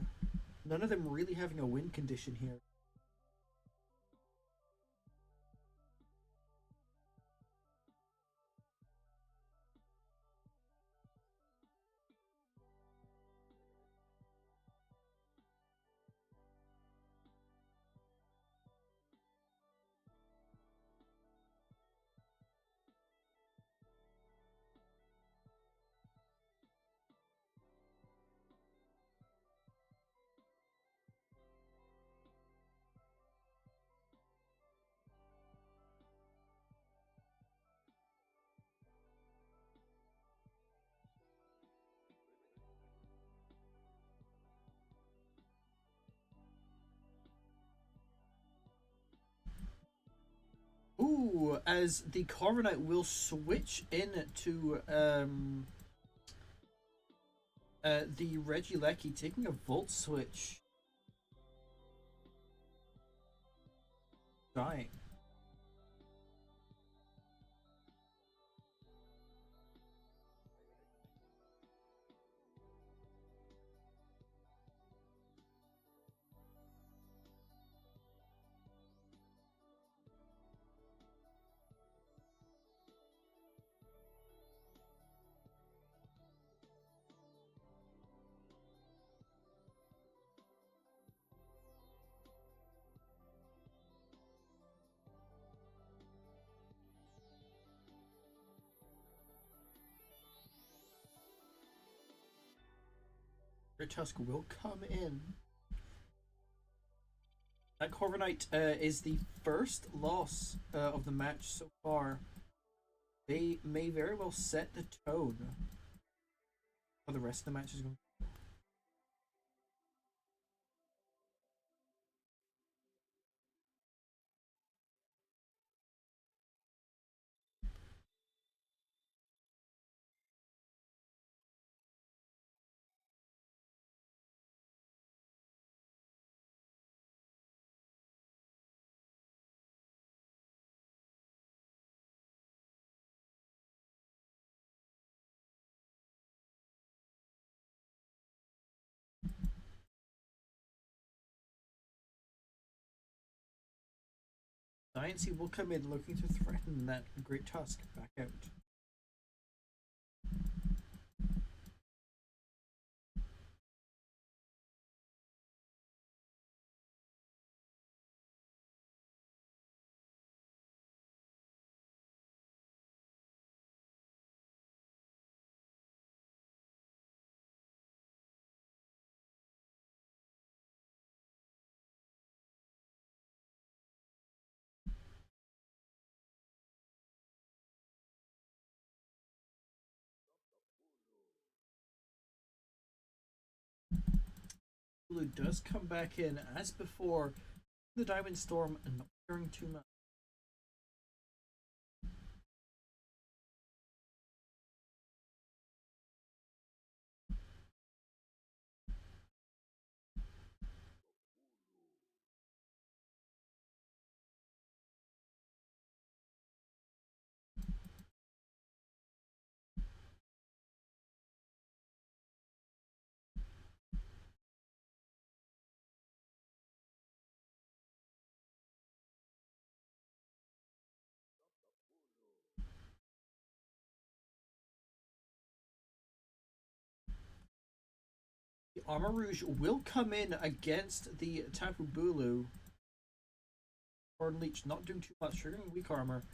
None of them really having a win condition here. Ooh, as the Corviknight will switch in to the Regieleki, taking a Volt Switch. Dying. Tusk will come in. That Corviknight is the first loss of the match so far. They may very well set the tone for the rest of the matches going. Diancie will come in looking to threaten that Great Tusk back out. Blue does come back in as before the Diamond Storm and not caring too much. The Armor Rouge will come in against the Tapu Bulu. Horn Leech not doing too much, triggering weak armor.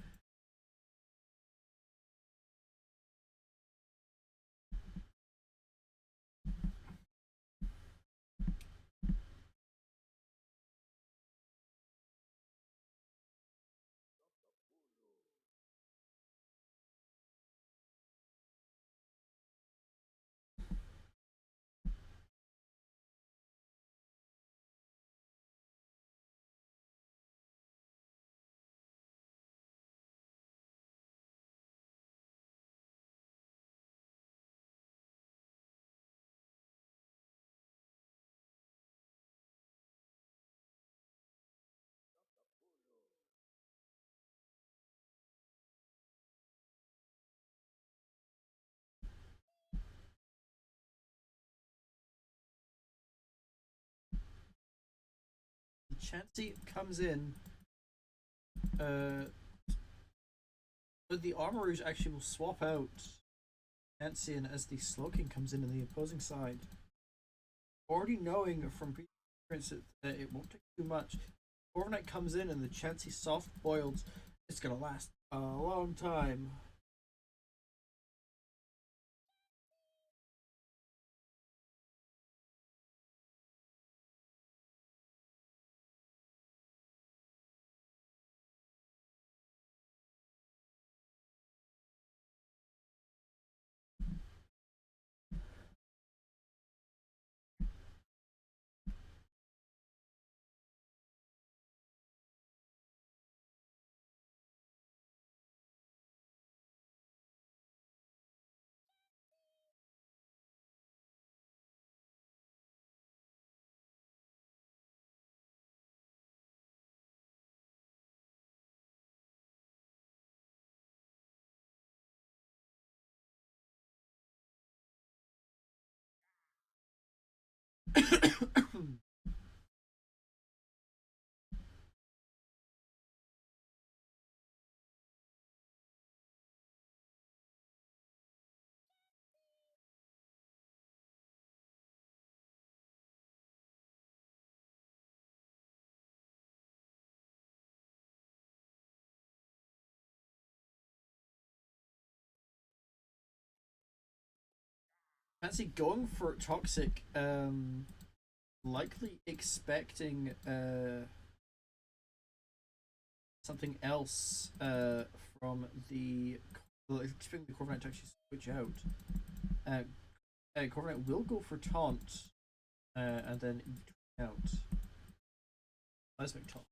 Chansey comes in, but the Armor Rouge actually will swap out Chansey and as the Slowking comes in on the opposing side. Already knowing from previous experience that it won't take too much, Corviknight comes in and the Chansey soft boiled. It's gonna last a long time. Fancy going for Toxic, likely expecting something else from the expecting the Corviknight to actually switch out. Corviknight will go for Taunt and then out. Seismic Taunt.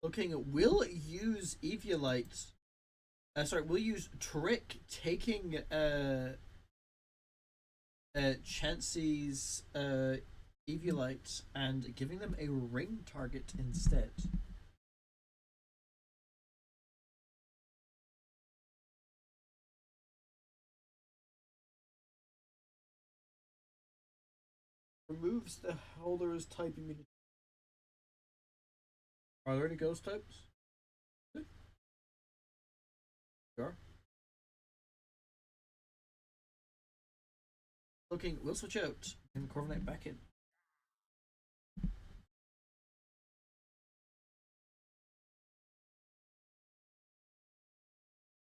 Looking, will use Eviolite. Sorry, we'll use Trick taking Chansey's Eviolite and giving them a ring target instead. Removes the holder's type immunity. Are there any ghost types? Sure. Looking, we'll switch out and Corviknight back in.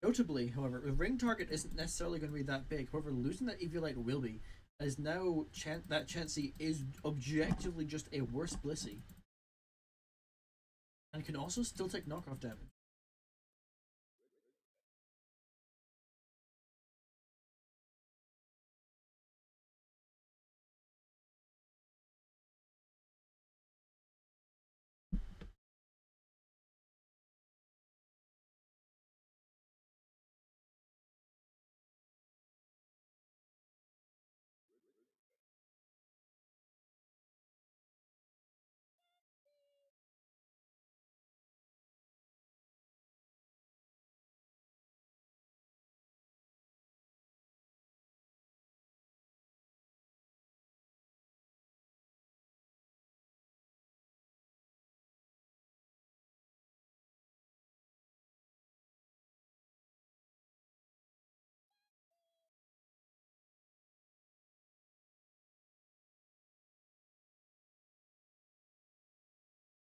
Notably, however, the ring target isn't necessarily going to be that big. However, losing that Eviolite will be, as now that Chansey is objectively just a worse Blissey. And can also still take knockoff damage.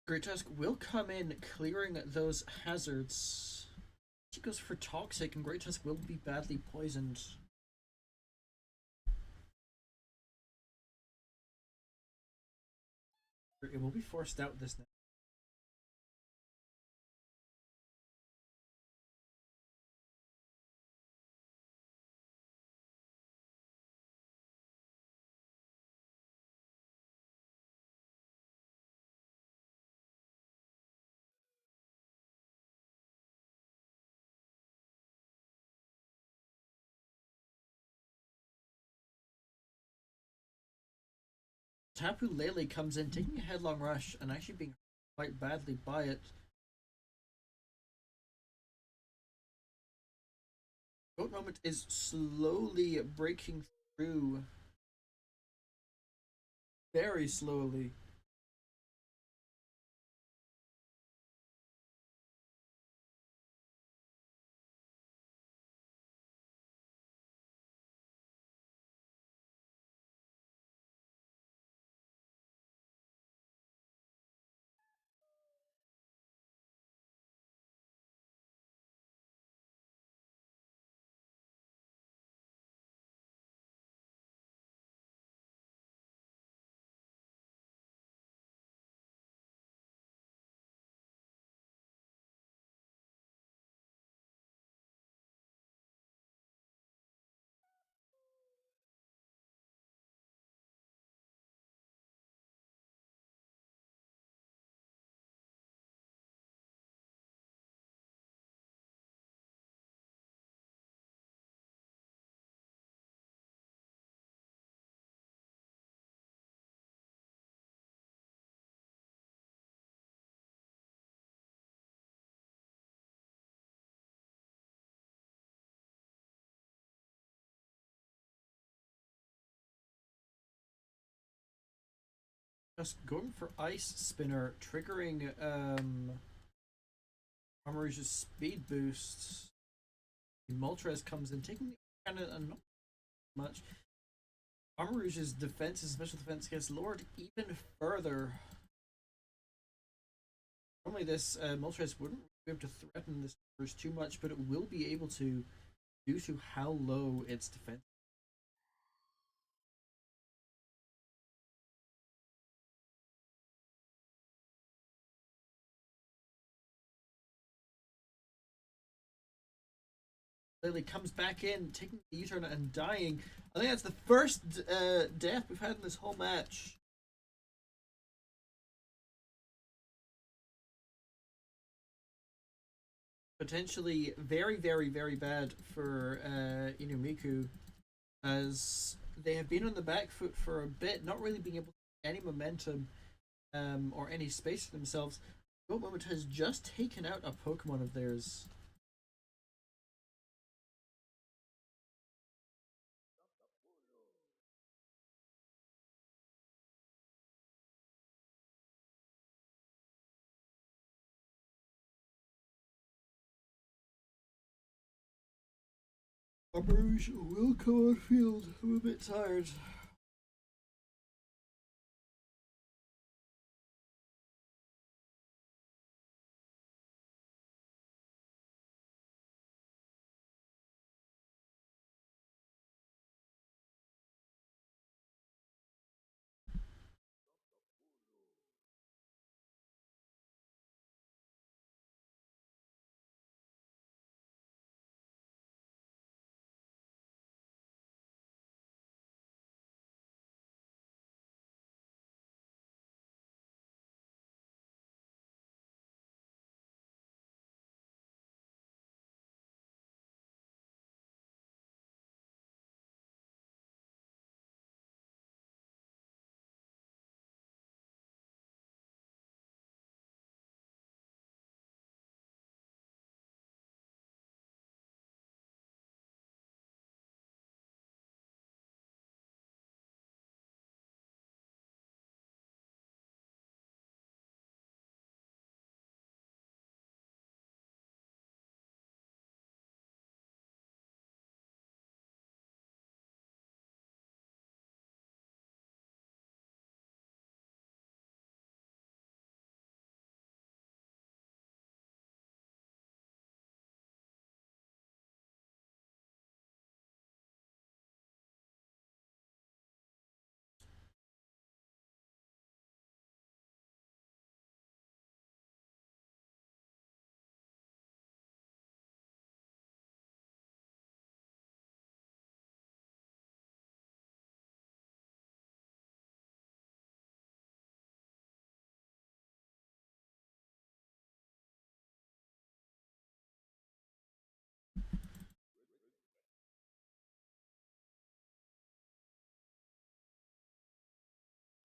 Great Tusk will come in, clearing those hazards. She goes for Toxic, and Great Tusk will be badly poisoned. It will be forced out this now. Tapu Lele comes in, taking a headlong rush, and actually being quite badly by it. Goat Moment is slowly breaking through. Very slowly. Just going for Ice Spinner, triggering Armourouge's speed boost. Moltres comes in, taking kind of not much. Armourouge's defense and special defense gets lowered even further. Normally, this Moltres wouldn't be able to threaten this Armourouge too much, but it will be able to due to how low its defense. Lily comes back in, taking the U-turn and dying. I think that's the first death we've had in this whole match. Potentially very, very, very bad for Inumiku, as they have been on the back foot for a bit, not really being able to any momentum or any space for themselves. Goat Moment has just taken out a Pokemon of theirs. Rouge will come on field. I'm a bit tired.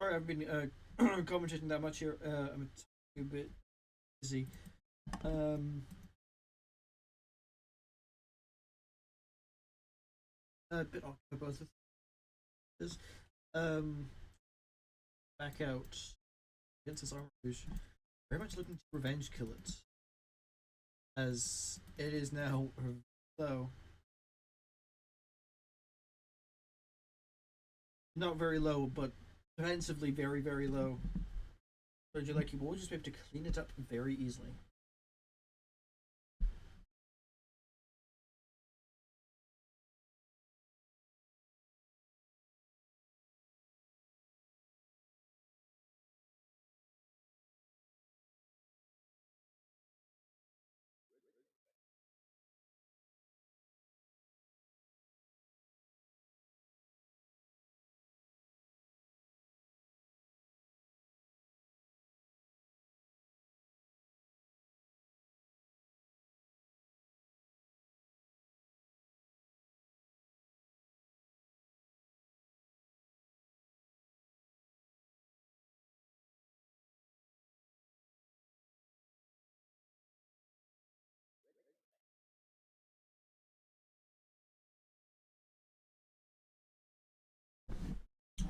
Sorry, I've been commentating that much here. I'm a bit busy. Um, a bit off by both of this. Um, back out against this Armor Rouge. Very much looking to revenge kill it, as it is now low. Not very low, but defensively very, very low. So you like you will just be able to clean it up very easily.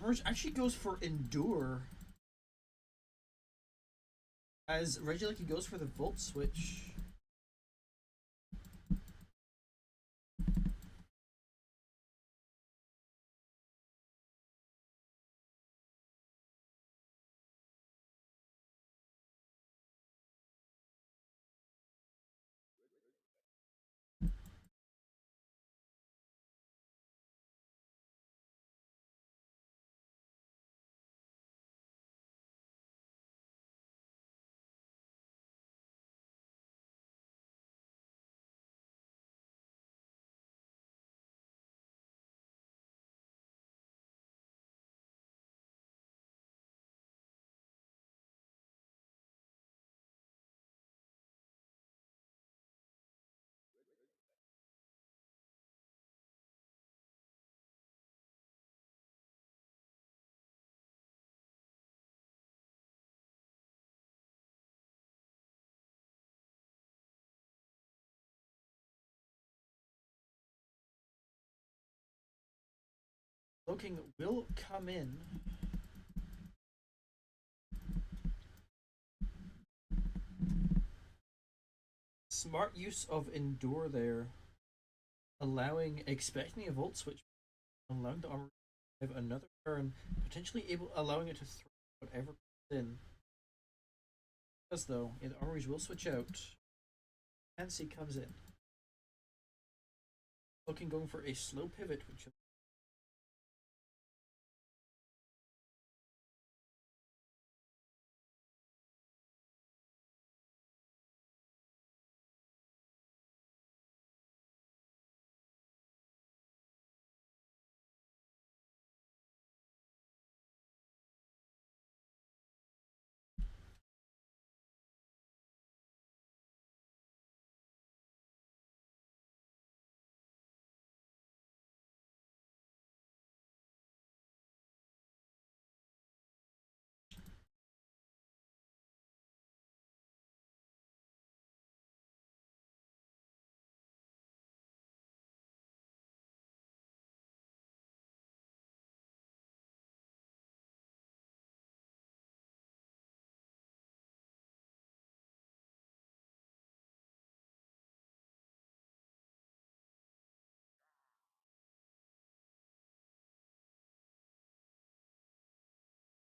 Orange actually goes for Endure, as Regieleki goes for the Volt Switch. Cloaking will come in. Smart use of Endure there, expecting a Volt Switch, allowing the armor to have another turn, potentially allowing it to throw whatever comes in. Because though, the armories will switch out. Fancy comes in. Going for a slow pivot, which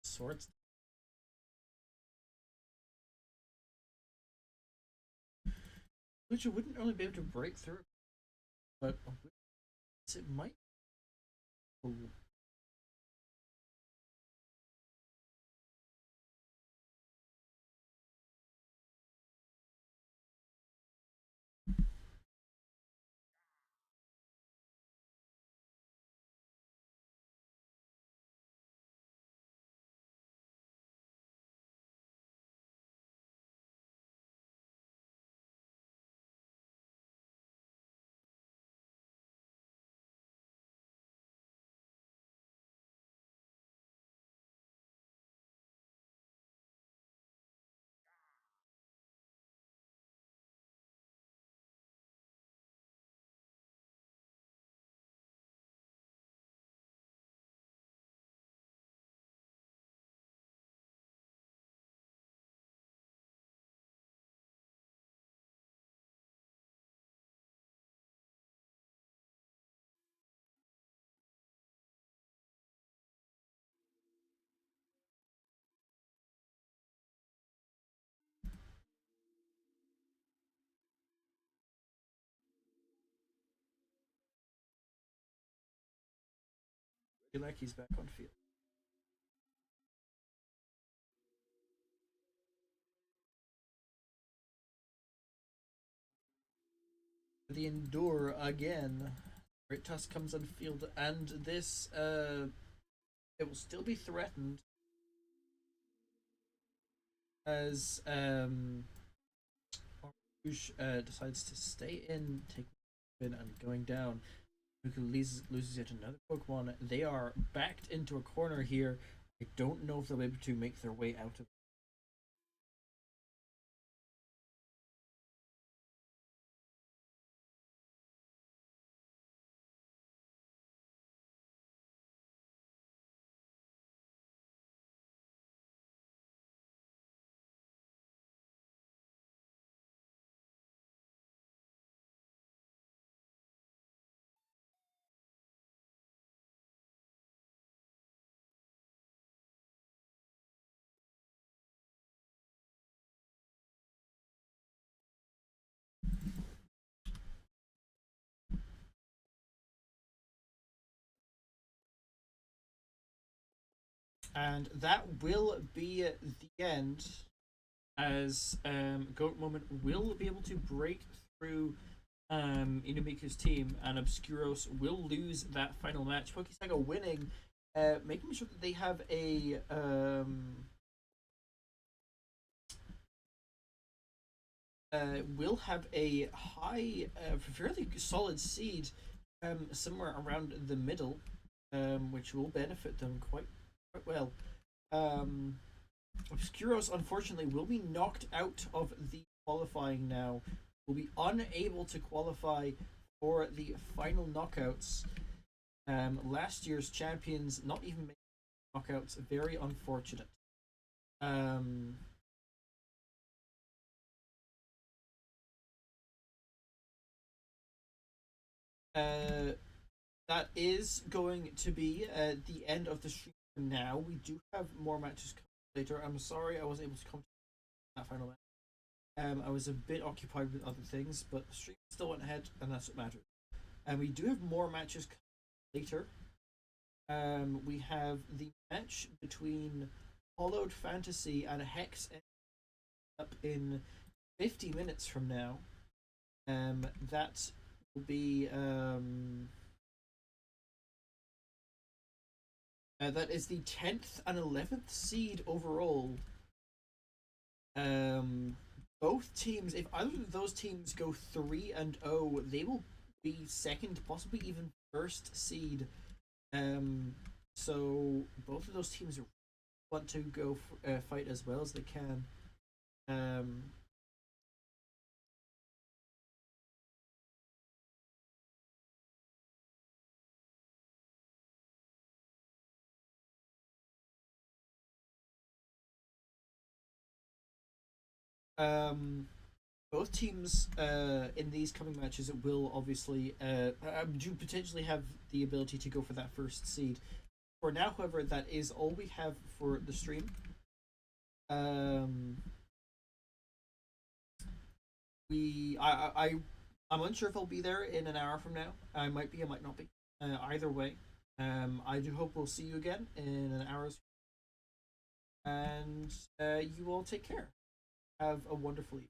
sorts. Which you wouldn't really be able to break through, but it might. Feel like he's back on field. The Endure again. Great Tusk comes on field, and this it will still be threatened as Rouge decides to stay in, take in, and going down. Who loses yet another Pokemon. They are backed into a corner here. I don't know if they'll be able to make their way out of. And that will be the end, as Goat Moment will be able to break through Inumiku's team, and Obscuros will lose that final match. PokeSaga winning, making sure that they have a will have a high, fairly solid seed, somewhere around the middle, which will benefit them quite well. Obscuros, unfortunately, will be knocked out of the qualifying now. Will be unable to qualify for the final knockouts. Last year's champions not even making knockouts. Very unfortunate. Um, uh, that is going to be the end of the stream for now. We do have more matches later. I'm sorry I wasn't able to come to that final match. I was a bit occupied with other things, but the stream still went ahead, and that's what matters. And we do have more matches later. We have the match between Hollowed Fantasy and Hex up in 50 minutes from now. That will be that is the 10th and 11th seed overall. Both teams, if either of those teams go 3-0, they will be second, possibly even first seed. So both of those teams want to go fight as well as they can. Um, um, both teams in these coming matches will obviously do potentially have the ability to go for that first seed. For now, however, that is all we have for the stream. Um, I'm unsure if I'll be there in an hour from now. I might be, I might not be. Either way, I do hope we'll see you again in an hour's. And you all take care. Have a wonderful evening.